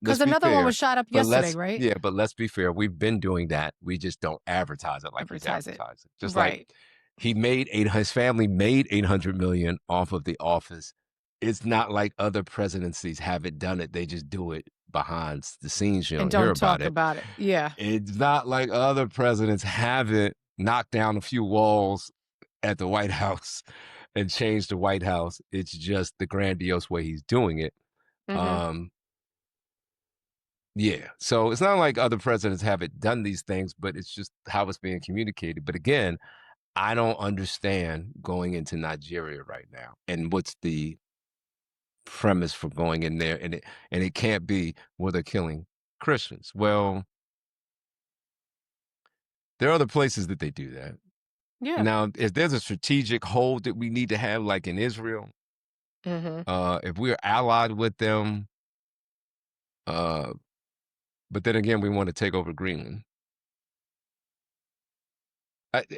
Because be another one fair. was shot up But yesterday, right? let's be fair. We've been doing that. We just don't advertise it like he's Advertise it. advertising. Just like Right. his family made 800 million off of the office. It's not like other presidencies haven't done it. They just do it behind the scenes. You And don't hear don't about talk it. about it. Yeah. It's not like other presidents haven't knocked down a few walls at the White House and changed the White House. It's just the grandiose way he's doing it. hmm Um, yeah. So it's not like other presidents haven't done these things, but it's just how it's being communicated. But again, I don't understand going into Nigeria right now. And what's the premise for going in there, and it can't be where they're killing Christians. Well, there are other places that they do that. Yeah. Now, if there's a strategic hold that we need to have, like in Israel, Mm-hmm. if we're allied with them, uh, but then again, we want to take over Greenland.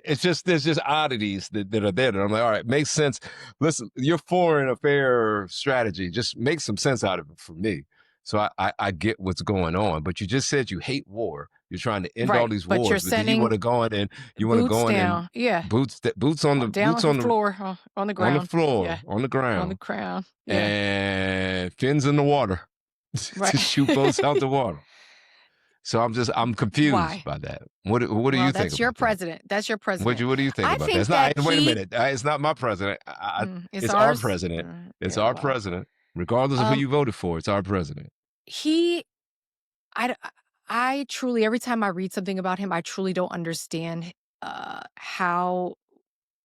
It's just there's just oddities that are there that I'm like, all right, makes sense. Listen, your foreign affair strategy just makes some sense out of it for me. So I get what's going on, but you just said you hate war. You're trying to end all Right. these But you're wars, but then you want sending to go in and boots down. Yeah. boots on the Down on the floor, on the on the ground. Yeah. floor, on the On the ground, ground. Yeah. and fins in the water Right. to shoot boats out the water. So I'm confused Why? by that. What do Well, you think that's your about that? president. That's your president. What do you think I about that? It's think not. that Wait a he minute. It's not my president. it's It's our ours. president. It's Yeah, our well. president. Regardless of who Um you voted for, it's our president. he I d- I truly every time I read something about him, I truly don't understand how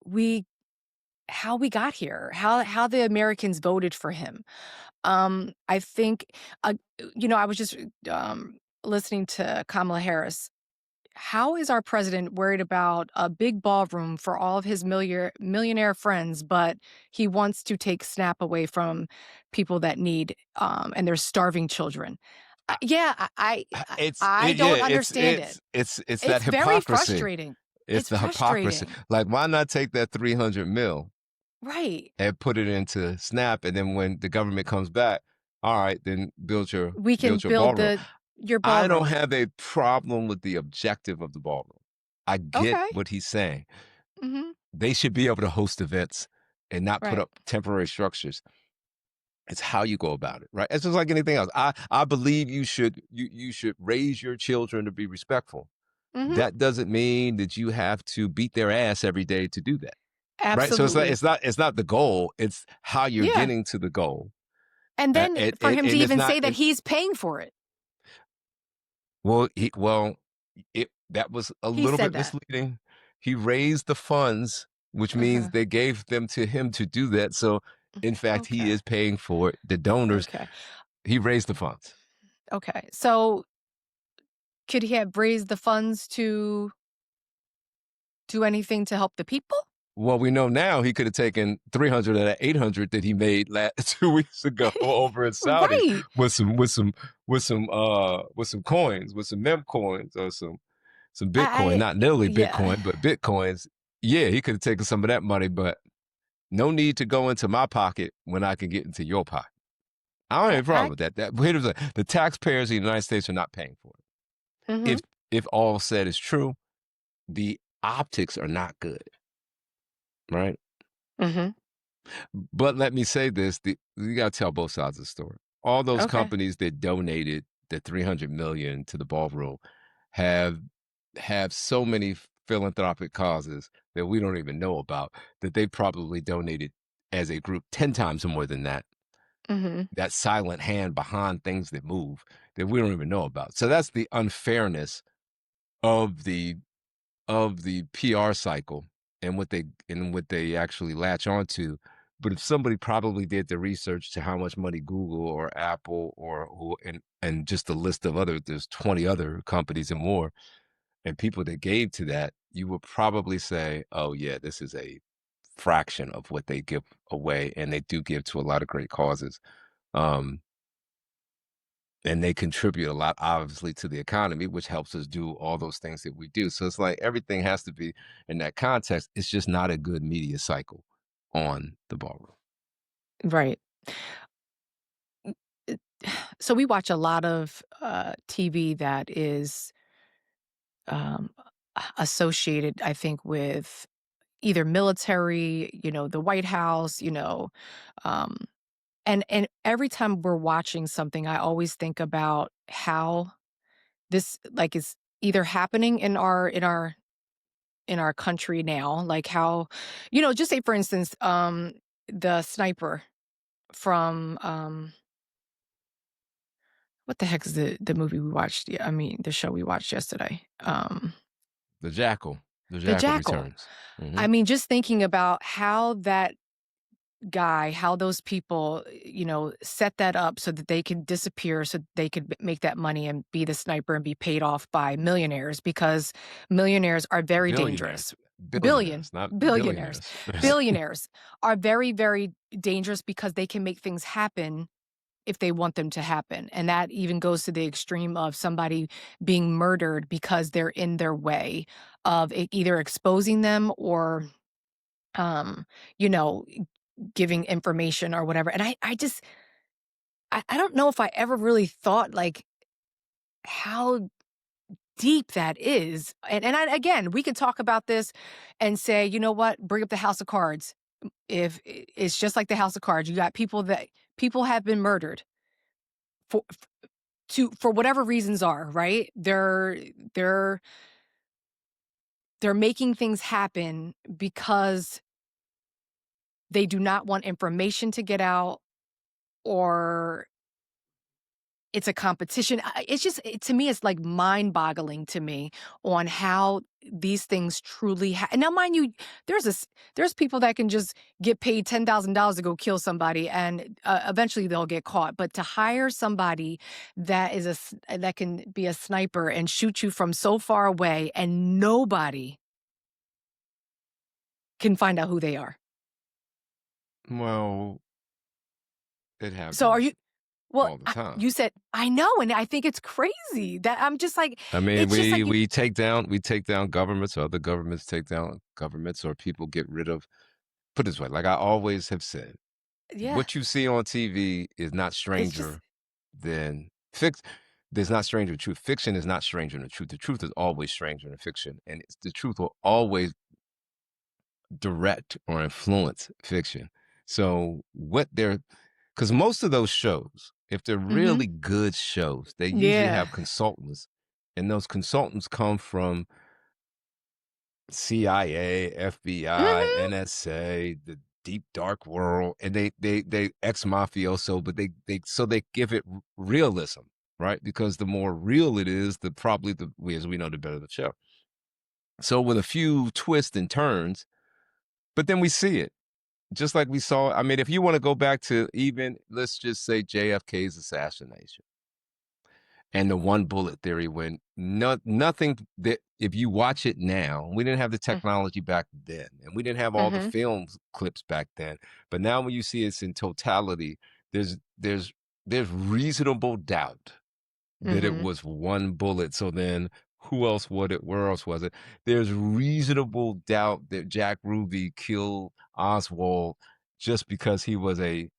we got here, how the Americans voted for him. I think, uh, I was just listening to Kamala Harris. How is our president worried about a big ballroom for all of his millionaire friends, but he wants to take SNAP away from people that need and their starving children? I, Yeah, I yeah. don't understand it. It's that It's very hypocrisy. frustrating. It's It's the hypocrisy. frustrating. Like, why not take that 300 mil Right. and put it into SNAP, and then when the government comes back, all right, then We can build your build ballroom. your I don't ballroom. have a problem with the objective of the ballroom. I get Okay. what he's saying. Mhm. They should be able to host events and not put Right. up temporary structures. It's how you go about it, right? It's just like anything else. I believe you should raise your children to be respectful. Mhm. That doesn't mean that you have to beat their ass every day to do that, right? So Absolutely. it's not the goal. It's how you're Yeah. getting to the goal. And then for him to And it's even not. say that he's paying for it. Well, that was a He little said bit that. misleading. He raised the funds, which means Uh-huh. they gave them to him to do that. So, in fact, he Okay. is paying for it. The donors, Okay. he raised the funds. Okay. So could he have raised the funds to do anything to help the people? Well, we know now he could have taken 300 of that 800 that he made 2 weeks ago over in Saudi Right. with some coins, with some mem coins or some Bitcoin, not literally Yeah. Bitcoin, but Bitcoins. Yeah, he could have taken some of that money, but no need to go into my pocket when I can get into your pocket. I don't have a problem with that. The taxpayers of the United States are not paying for it. Mhm. If all said is true, the optics are not good, right? Mhm. But let me say this: you got to tell both sides of the story. All those Okay. companies that donated the 300 million to the ballroom have so many philanthropic causes that we don't even know about, that they probably donated as a group 10 times more than that. Mhm. That silent hand behind things that move that we don't even know about. So that's the unfairness of the PR cycle and what they actually latch onto. But if somebody probably did the research to how much money Google or Apple or who and just a list of there's 20 other companies and more, and people that gave to that, you would probably say, oh yeah, this is a fraction of what they give away, and they do give to a lot of great causes. Um, and they contribute a lot, obviously, to the economy, which helps us do all those things that we do. So it's like everything has to be in that context. It's just not a good media cycle on the ballroom. Right. It- So we watch a lot of TV that is um, associated, I think, with either military, the White House, um, and every time we're watching something, I always think about how this like is either happening in our country now, like how, just say for instance, the sniper from what the heck is the movie we watched? Yeah, I mean the show we watched yesterday. The jackal, The Jackal. returns. Hmm. I mean, just thinking about how that guy, how those people, set that up so that they can disappear, so they could make that money and be the sniper and be paid off by millionaires, because millionaires are very Billionaires. dangerous. Billionaires, not Billionaires. billionaires. Billionaires are very, very dangerous because they can make things happen if they want them to happen. And that even goes to the extreme of somebody being murdered because they're in their way of either exposing them or, um, you know, giving information or whatever. And I don't know if I ever really thought like how deep that is. Again, we can talk about this and say, you know what, bring up the House of Cards. If it's just like the House of Cards, you got people have been murdered for for whatever reasons are, right? They're making things happen because they do not want information to get out, or it's a competition. It's just, to me, it's like mind-boggling to me on how these things truly now, mind you, there's people that can just get paid $10,000 to go kill somebody, and eventually they'll get caught. But to hire somebody that that can be a sniper and shoot you from so far away, and nobody can find out who they are. Well, it So are happens you? Well, all the time. you said, I know, and I think it's crazy that I'm just like, I mean, it's just like we take down governments, or other governments take down governments, or people get rid of. Put it this way, like I always have said, yeah, what you see on TV is not it's just, stranger than fix. There's not stranger than truth. Fiction is not stranger than truth. The truth is always stranger than fiction, and the truth will always direct or influence fiction. So what they're, because most of those shows, if they're mm-hmm, really good shows, they usually yeah, have consultants, and those consultants come from CIA, FBI, mm-hmm, NSA, the deep dark world, and they ex mafioso, but they give it realism, right? Because the more real it is, the probably the as we know, the better the show. So with a few twists and turns, but then we see it. Just like we saw, I mean, if you want to go back to even, let's just say JFK's assassination and the one bullet theory, when nothing that, if you watch it now, we didn't have the technology back then, and we didn't have all the mm-hmm, films clips back then. But now when you see it in totality, there's there's there's reasonable doubt that it mm-hmm, was one bullet. So then who else would it? Where else was it? There's reasonable doubt that Jack Ruby killed Oswald just because he was a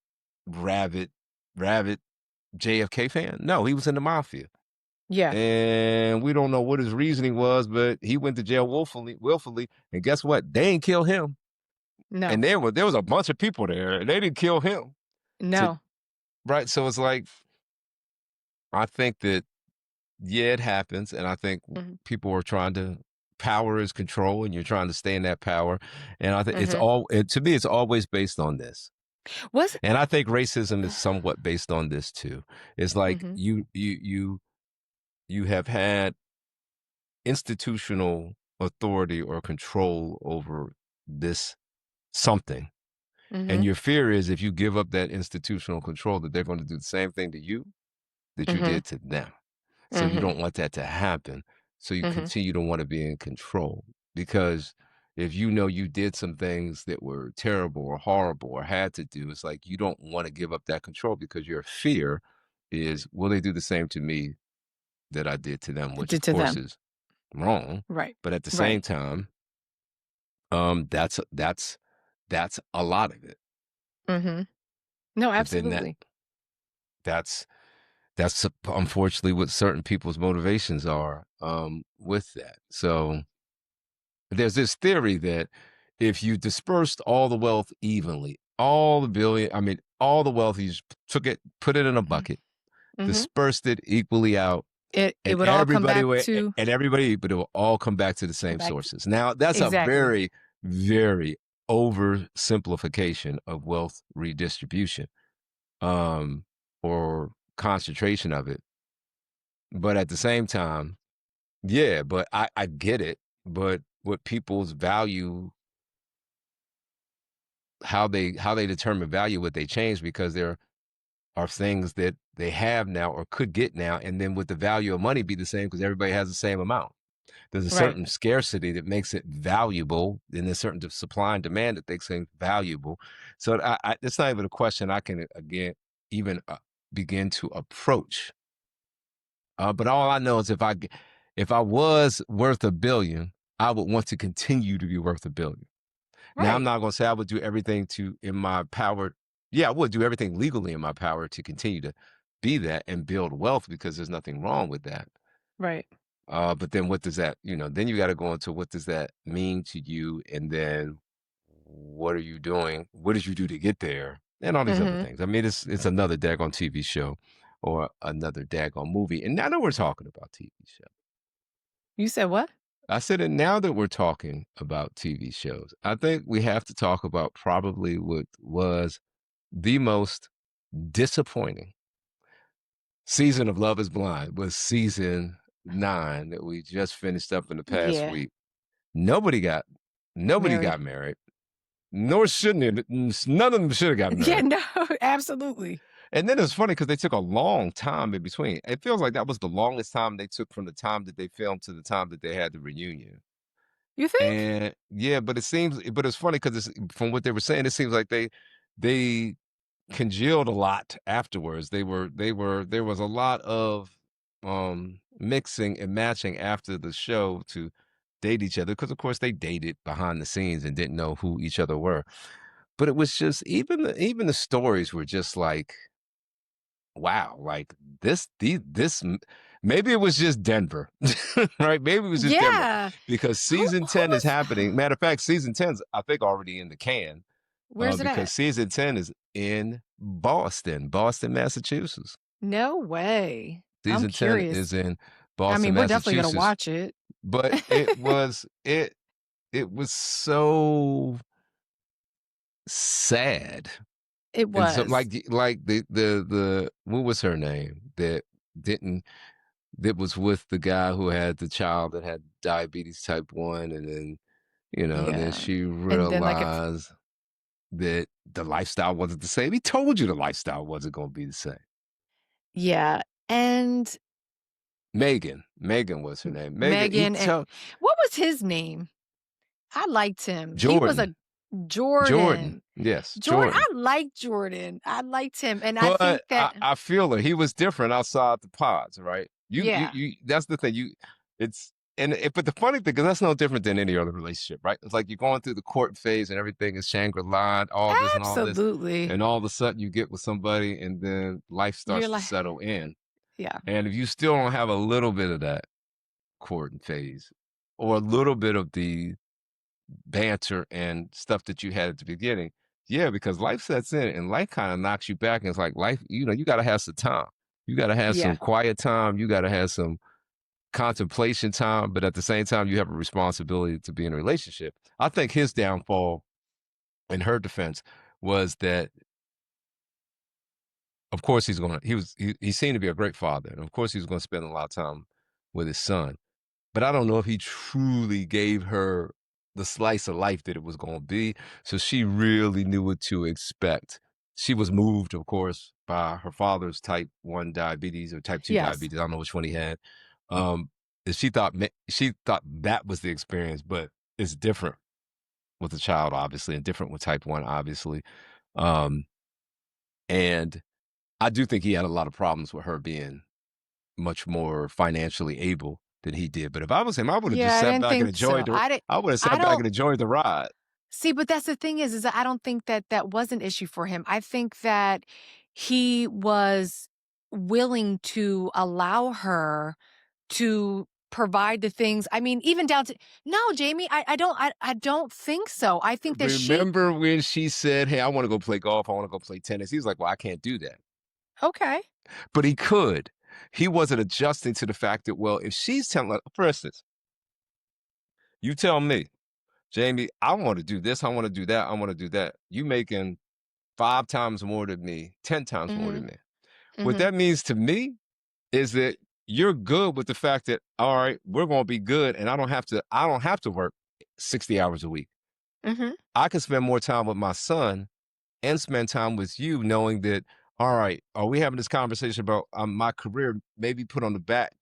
rabid, rabid JFK fan. No, he was in the mafia. yeah, And we don't know what his reasoning was, but he went to jail willfully. And guess what? They ain't kill him. no, And there was a bunch of people there, and they didn't kill him. To, no, right. So it's like, I think that, yeah, it happens. And I think mm-hmm, people are trying to, power is control, and you're trying to stay in that power. And I think mm-hmm. to me, it's always based on this. Was And I think racism is somewhat based on this too. It's like mm-hmm, you have had institutional authority or control over this something. mm-hmm, And your fear is, if you give up that institutional control, that they're going to do the same thing to you that you mm-hmm, did to them. So you mm-hmm, don't want that to happen. So you mm-hmm, continue to want to be in control, because if you know you did some things that were terrible or horrible or had to do, it's like you don't want to give up that control, because your fear is, will they do the same to me that I did to them, which did of to course them, is wrong. right, But at the same right, time, that's a lot of it. mm-hmm, no, But then absolutely, that's that's unfortunately what certain people's motivations are, with that. So there's this theory that if you dispersed all the wealth evenly, all the wealth, you just took it, put it in a mm-hmm, bucket, mm-hmm. dispersed it equally out, It and would all come back to but it will all come back to the same back sources. Now, that's a exactly, very, very oversimplification of wealth redistribution, um, or concentration of it. But at the same time, yeah, but I get it. But what people's value, how they determine value, what they change, because there are things that they have now or could get now, and then would the value of money be the same because everybody has the same amount? There's a Right. certain scarcity that makes it valuable, and there's certain supply and demand that makes it valuable. So it's not even a question I can again even begin to approach. But all I know is if I was worth $1 billion, I would want to continue to be worth $1 billion. Now, I'm Right. not going to say I would do everything in my power. Yeah, I would do everything legally in my power to continue to be that and build wealth, because there's nothing wrong with that. Right. But then what does that, then you got to go into what does that mean to you? And then what are you doing? What did you do to get there? And all these other Mm-hmm. things. I mean, it's another daggone TV show or another daggone movie. And now that we're talking about TV show, You said what? I said, and now that we're talking about TV shows, I think we have to talk about probably what was the most disappointing season of Love is Blind was season 9 that we just finished up in the past Yeah. week. Nobody got Married. married, nor shouldn't it. None of them should have got Yeah, married. no, absolutely. And then it's funny because they took a long time in between. It feels like that was the longest time they took from the time that they filmed to the time that they had the reunion. You think? And yeah, but it's funny because from what they were saying, it seems like they congealed a lot afterwards. There was a lot of mixing and matching after the show to date each other, because of course they dated behind the scenes and didn't know who each other were. But it was just even the stories were just like, wow, like maybe it was just Denver, right? Maybe it was just Denver, Yeah. because Who season who 10 is was happening. Matter of fact, season 10's I think already in the can, Where's it because at? season 10 is in Boston, Massachusetts. No way. I'm Season 10 curious. is in I Boston, mean, we're definitely gonna Massachusetts. watch it. But it was so sad. It And so was. like the what was her name didn't that was with the guy who had the child that had diabetes type 1, and then then Yeah. she And then like if realized that the lifestyle wasn't the same. He told you the lifestyle wasn't going to be the same. yeah. And Megan was her name. Megan, Megan and what was his name? I liked him. He was a Jordan. Jordan. Yes, Jordan, Jordan. I liked Jordan. I liked him. And I think But that I feel it. He was different outside the pods, right? yeah. That's the thing. But the funny thing is that's no different than any other relationship, right? It's like you're going through the court phase and everything is Shangri-La, all this and all this. Absolutely. And all of a sudden you get with somebody and then life You're starts to like settle in. yeah. And if you still don't have a little bit of that courting phase or a little bit of the banter and stuff that you had at the beginning, yeah, because life sets in and life kind of knocks you back. And it's like life, you got to have some time. You got to have Yeah. some quiet time. You got to have some contemplation time. But at the same time, you have a responsibility to be in a relationship. I think his downfall, in her defense, was that, of course, he seemed to be a great father. And of course, he was going to spend a lot of time with his son. But I don't know if he truly gave her the slice of life that it was going to be. So she really knew what to expect. She was moved, of course, by her father's type 1 diabetes or type 2 Yes. diabetes. I don't know which one he had. And she thought that was the experience, but it's different with a child, obviously, and different with type 1, obviously. And I do think he had a lot of problems with her being much more financially able than he did. But if I was him, I would have just Yeah, I sat didn't back and think so. enjoyed I would have I sat back don't and enjoyed the ride. see, but that's the thing is that I don't think that that was an issue for him. I think that he was willing to allow her to provide the things. I mean, even down to no, Jamie, I don't think so. I think that she Remember when she said, "Hey, I want to go play golf. I want to go play tennis." He was like, "Well, I can't do that." okay. But he could. He wasn't adjusting to the fact that, well, if she's telling, like, for instance, you tell me, Jamie, I want to do this, I want to do that, I want to do that. You making 5 times more than me, 10 times more than Mhm. me. What Mhm. that means to me is that you're good with the fact that, all right, we're going to be good and I don't have to work 60 hours a week. I can spend more time with my son and spend time with you, knowing that, all right, are we having this conversation about my career maybe put on the back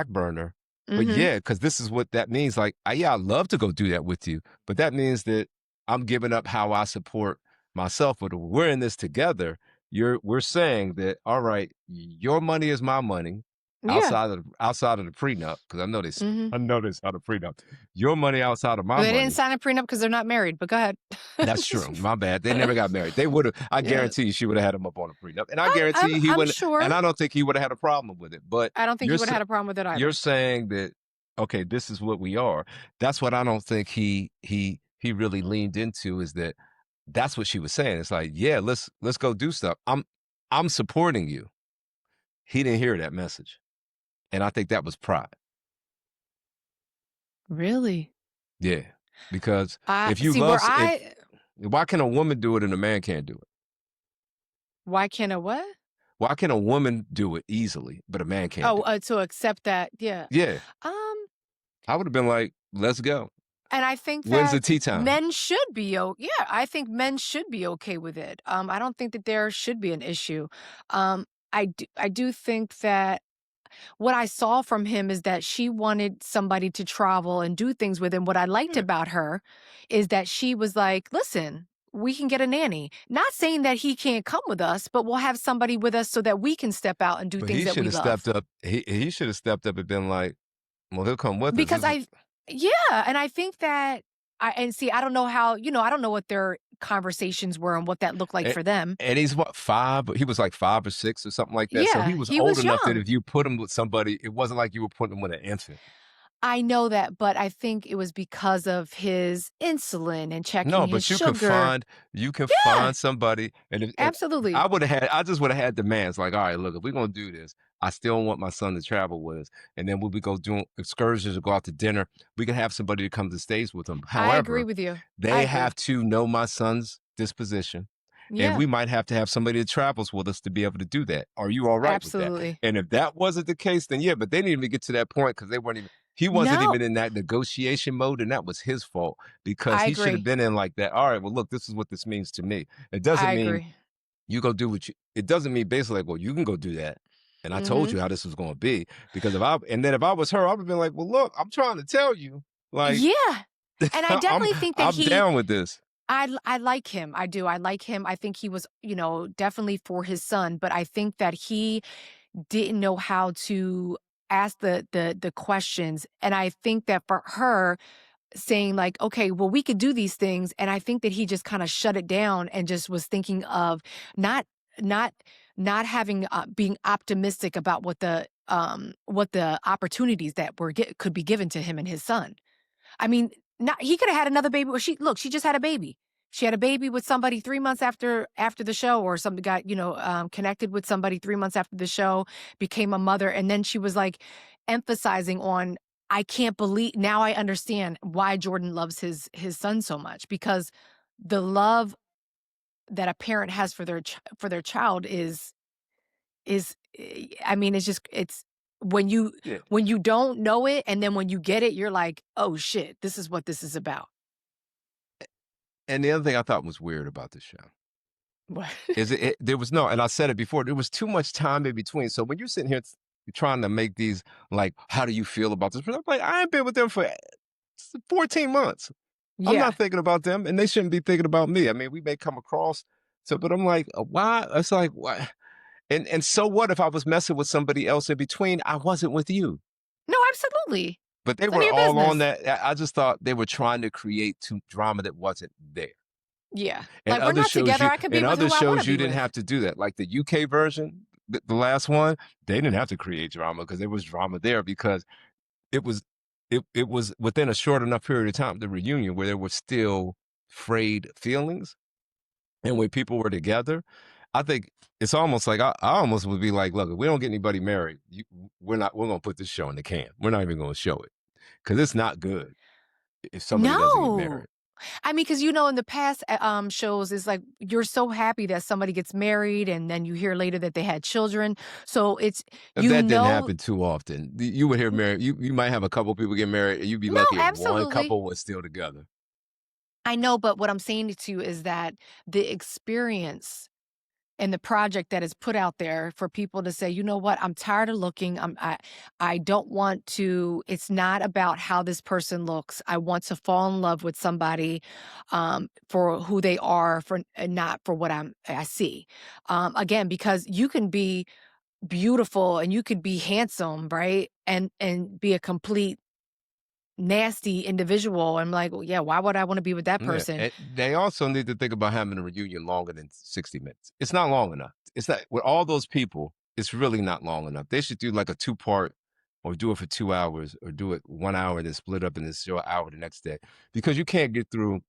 burner? But Mhm. yeah, because this is what that means. Like, yeah, I'd love to go do that with you, but that means that I'm giving up how I support myself. But we're in this together. We're saying that, all right, your money is my money Yeah. outside of the prenup, because Mhm. I know this how the prenup. Your money outside of my Well, they didn't money. sign a prenup because they're not married, but go ahead. That's true. My bad. They never got married. They would have. I Yeah. guarantee you, she would have had him up on a prenup, and I I'm guarantee you he I'm wouldn't. And sure. I don't think he would have had a problem with it. But I don't think you're he would have had a problem with it you're either. saying that, okay, this is what we are. That's what I don't think he really leaned into, is that that's what she was saying. It's like, yeah, let's go do stuff. I'm supporting you. He didn't hear that message, and I think that was pride. Really? Yeah, because I if you see where love, if I why can a woman do it and a man can't do it? why can't a what? Why can a woman do it easily, but a man can't do Oh, it? to accept that, yeah. Yeah, Um, I would have been like, let's go. and I think When's the that tea time? men should be yeah, I think men should be okay with it. I don't think that there should be an issue. I do think that what I saw from him is that she wanted somebody to travel and do things with him. What I liked Yeah. about her is that she was like, listen, we can get a nanny. Not saying that he can't come with us, but we'll have somebody with us so that we can step out and do But things he that should we have love. stepped up. He should have stepped up and been like, well, he'll come with us. Because yeah, and I think that and see, I don't know how, I don't know what their conversations were and what that looked like And, for them. and he's what, 5? He was like 5 or 6 or something like that. So he Yeah, was he old was enough that young. if you put him with somebody, it wasn't like you were putting him with an infant. I know that, but I think it was because of his insulin and checking No, his but sugar. you can Yeah, find somebody, and absolutely. I just would have had demands like, all right, look, if we're gonna do this, I still want my son to travel with us, and then when we go do excursions or go out to dinner, we can have somebody to come to stays with them. I agree However, with you. I they have agree. to know my son's disposition, and Yeah, we might have to have somebody that travels with us to be able to do that. Are you all right with that? absolutely. And if that wasn't the case, then yeah, but they didn't even get to that point because they weren't even. He wasn't No, even in that negotiation mode, and that was his fault, because I he should have agree. been in like that. All right, well, look, this is what this means to me. It doesn't I mean agree. you go do what you. It doesn't mean basically like, well, you can go do that. And I told Mhm. you how this was going to be, because if I was her, I would have been like, well, look, I'm trying to tell you, like, Yeah, and I I'm definitely think that I'm down with this. I like him. I do. I like him. I think he was, definitely for his son, but I think that he didn't know how to ask the questions. And I think that for her saying like, okay, well, we could do these things. And I think that he just kind of shut it down and just was thinking of not not not having being optimistic about what the opportunities that could be given to him and his son. I mean, not he could have had another baby. Or she just had a baby. She had a baby with somebody 3 months after the show, or somebody got connected with somebody 3 months after the show, became a mother, and then she was like emphasizing on, I can't believe now I understand why Jordan loves his son so much, because the love that a parent has for their child I mean, it's when you Yeah. when you don't know it, and then when you get it, you're like, oh shit, this is what this is about. And the other thing I thought was weird about this show What? is there was no, and I said it before, there was too much time in between. So when you're sitting here trying to make these like, how do you feel about this? I'm like, I ain't been with them for 14 months. I'm Yeah. not thinking about them, and they shouldn't be thinking about me. I mean, we may come across, so, but I'm like, why? It's like, why? And so what if I was messing with somebody else in between? I wasn't with you. No, absolutely. But they It's none were of your all on business. that. I just thought they were trying to create drama that wasn't there. Yeah. And Like, we're other not shows together. you I could be and with other who I want shows to you be didn't with. have to do that. Like the UK version, the last one, they didn't have to create drama because there was drama there, because it was it was within a short enough period of time, the reunion, where there were still frayed feelings. And when people were together, I think it's almost like I almost would be like, look, if we don't get anybody married, we're gonna put this show in the can. We're not even gonna show it, because it's not good if somebody doesn't get No. married. I mean, because in the past shows, it's like you're so happy that somebody gets married, and then you hear later that they had children. So it's And you that didn't know, happen too often. You would hear married. You might have a couple people get married, and you'd be no, lucky if one absolutely. couple was still together. I know, but what I'm saying to you is that the experience and the project that is put out there for people to say, you know what, I'm tired of looking. I don't want to. It's not about how this person looks. I want to fall in love with somebody for who they are, for and not for what I see. Again, because you can be beautiful and you could be handsome, right, and be a complete nasty individual. I'm like, well, yeah, why would I want to be with that Yeah, person? they also need to think about having a reunion longer than 60 minutes. It's not long enough. It's not with all those people. It's really not long enough. They should do like a 2-part, or do it for 2 hours, or do it 1 hour, then split up and then show an hour the next day, because you can't get through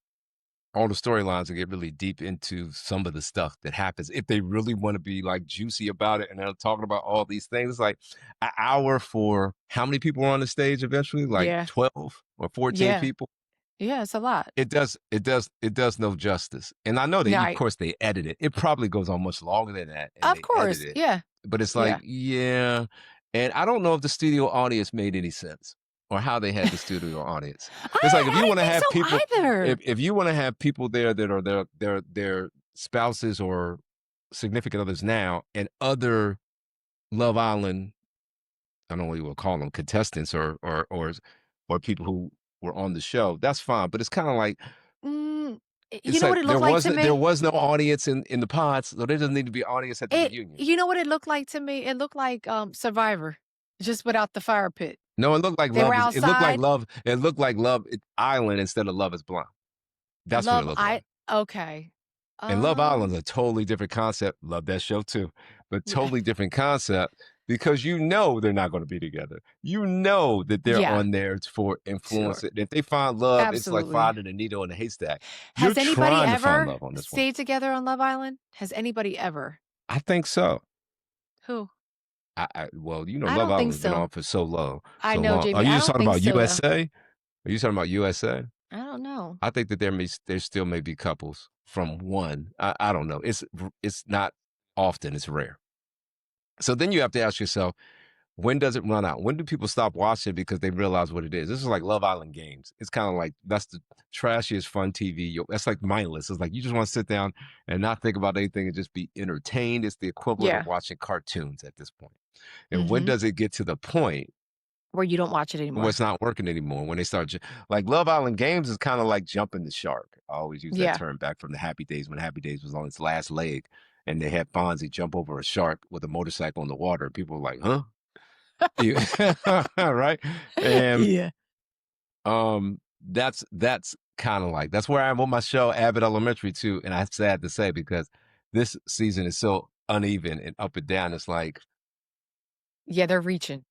all the storylines and get really deep into some of the stuff that happens if they really want to be like juicy about it and they're talking about all these things. It's like an hour for how many people are on the stage eventually? Like Yeah, 12 or 14 yeah, people. yeah. It's a lot. It does no justice. And I know that, Yeah, of course, they edit it. It probably goes on much longer than that, and of they edit course. it. Yeah, But it's like, yeah. yeah. And I don't know if the studio audience made any sense, or how they had the studio audience. It's like, if I you want didn't to think have so people, either. if you want to have people there that are their spouses or significant others now, and other Love Island, I don't know what you would call them, contestants, or people who were on the show, that's fine. But it's kind of like, Mm, you it's know what like it there looked like to wasn't there me? was no audience in the pods, so there doesn't need to be audience at the reunion. You know what it looked like to me? It looked like Survivor, just without the fire pit. No, it looked like They were outside. Love Island instead of Love Is Blind. That's what it Love, looked I like. okay. And Love Um, Island's a totally different concept. Love that show too, but yeah, totally different concept, because you know they're not going to be together. You know that they're yeah, on there for influence. sure, And if they find love, it's like absolutely. finding a needle in a haystack. You're Has anybody trying to find ever love on this one. stayed together on Love Island? Has anybody ever? I think so. Who? Well, I Love don't think Island's been so. on for so long, I so know, long. Are Jamie. you I just don't talking think about so, though. USA? Are you talking about USA? I don't know. I think that there still may be couples from one. I don't know. It's not often. It's rare. So then you have to ask yourself, when does it run out? When do people stop watching because they realize what it is? This is like Love Island Games. It's kind of like, that's the trashiest fun TV. That's like mindless. It's like you just want to sit down and not think about anything and just be entertained. It's the equivalent of Yeah. watching cartoons at this point. And when Mm-hmm. does it get to the point Where you don't watch it where anymore. it's not working anymore? When they start, like Love Island Games is kind of like jumping the shark. I always use that Yeah. term back from the Happy Days, when Happy Days was on its last leg, and they had Fonzie jump over a shark with a motorcycle in the water. People were like, huh? You, right? And Yeah. that's kind of like, that's where I am with my show, Abbott Elementary too. And I'm sad to say, because this season is so uneven and up and down. It's like Yeah, they're reaching.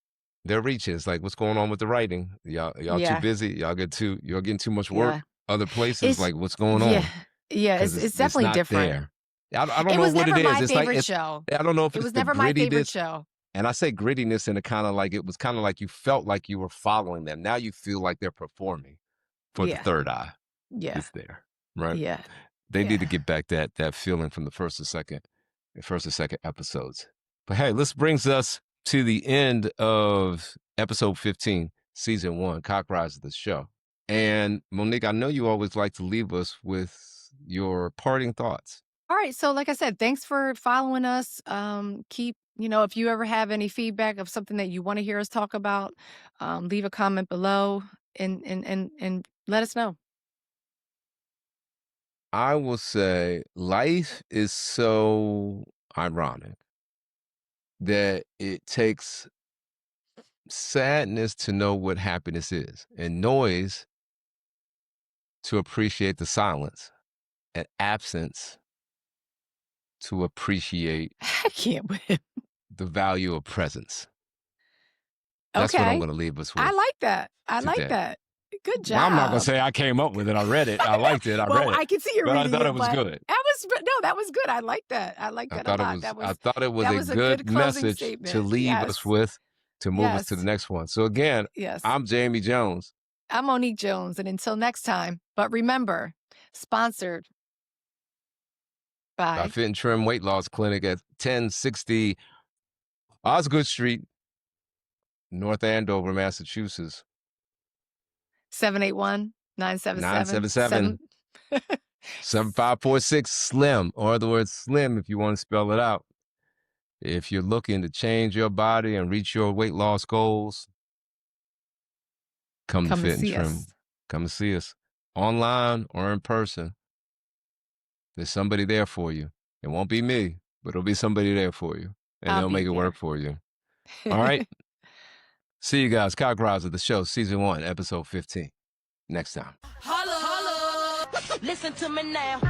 they're reaching. It's like, what's going on with the writing? Y'all too Yeah. busy. Y'all getting too much work. Yeah. Other places, It's like, what's going yeah. on? Yeah, Because it's it's definitely not different. there. I don't It know was what it never is. my It's like, favorite show. I don't know if It it's was the never my favorite grittiness. show. And I say grittiness in a kind of like, it was kind of like you felt like you were following them. Now you feel like they're performing for the Yeah. third eye. Yeah. It's there, right? Yeah. They need Yeah. to get back that feeling from the first and second episodes. But hey, this brings us to the end of episode 15, season 1, Cock Rise of the show. And Monique, I know you always like to leave us with your parting thoughts. All right. So like I said, thanks for following us. Keep, if you ever have any feedback of something that you want to hear us talk about, leave a comment below and let us know. I will say, life is so ironic that it takes sadness to know what happiness is, and noise to appreciate the silence, and absence to appreciate I can't win. the value of presence. That's what I'm Okay. going to leave us I with like that. I like today. that. Good job. Well, I'm not going to say I came up with it. I read it. I liked it. I Well, read it. I can see you But I reading thought it, it was but good. that was good. I like that. I like I that a thought it lot. was That I was thought it was that a was a good good closing message statement. to leave us Yes. with, to move us to Yes. the next one. So again, Yes. I'm Jamie Jones. I'm Monique Jones, and until next time, but remember, sponsored By by Fit and Trim Weight Loss Clinic at 1060 Osgood Street, North Andover, Massachusetts. 781-977. 977 7546 SLIM, or the word SLIM if you want to spell it out. If you're looking to change your body and reach your weight loss goals, come to Come Fit to and see Trim. us. Come and see us online or in person. There's somebody there for you. It won't be me, but it'll be somebody there for you, and I'll they'll be make it work there. for you. All right? See you guys. Kyle Grouser of the show, season 1, episode 15. Next time. Holla. Listen to me now.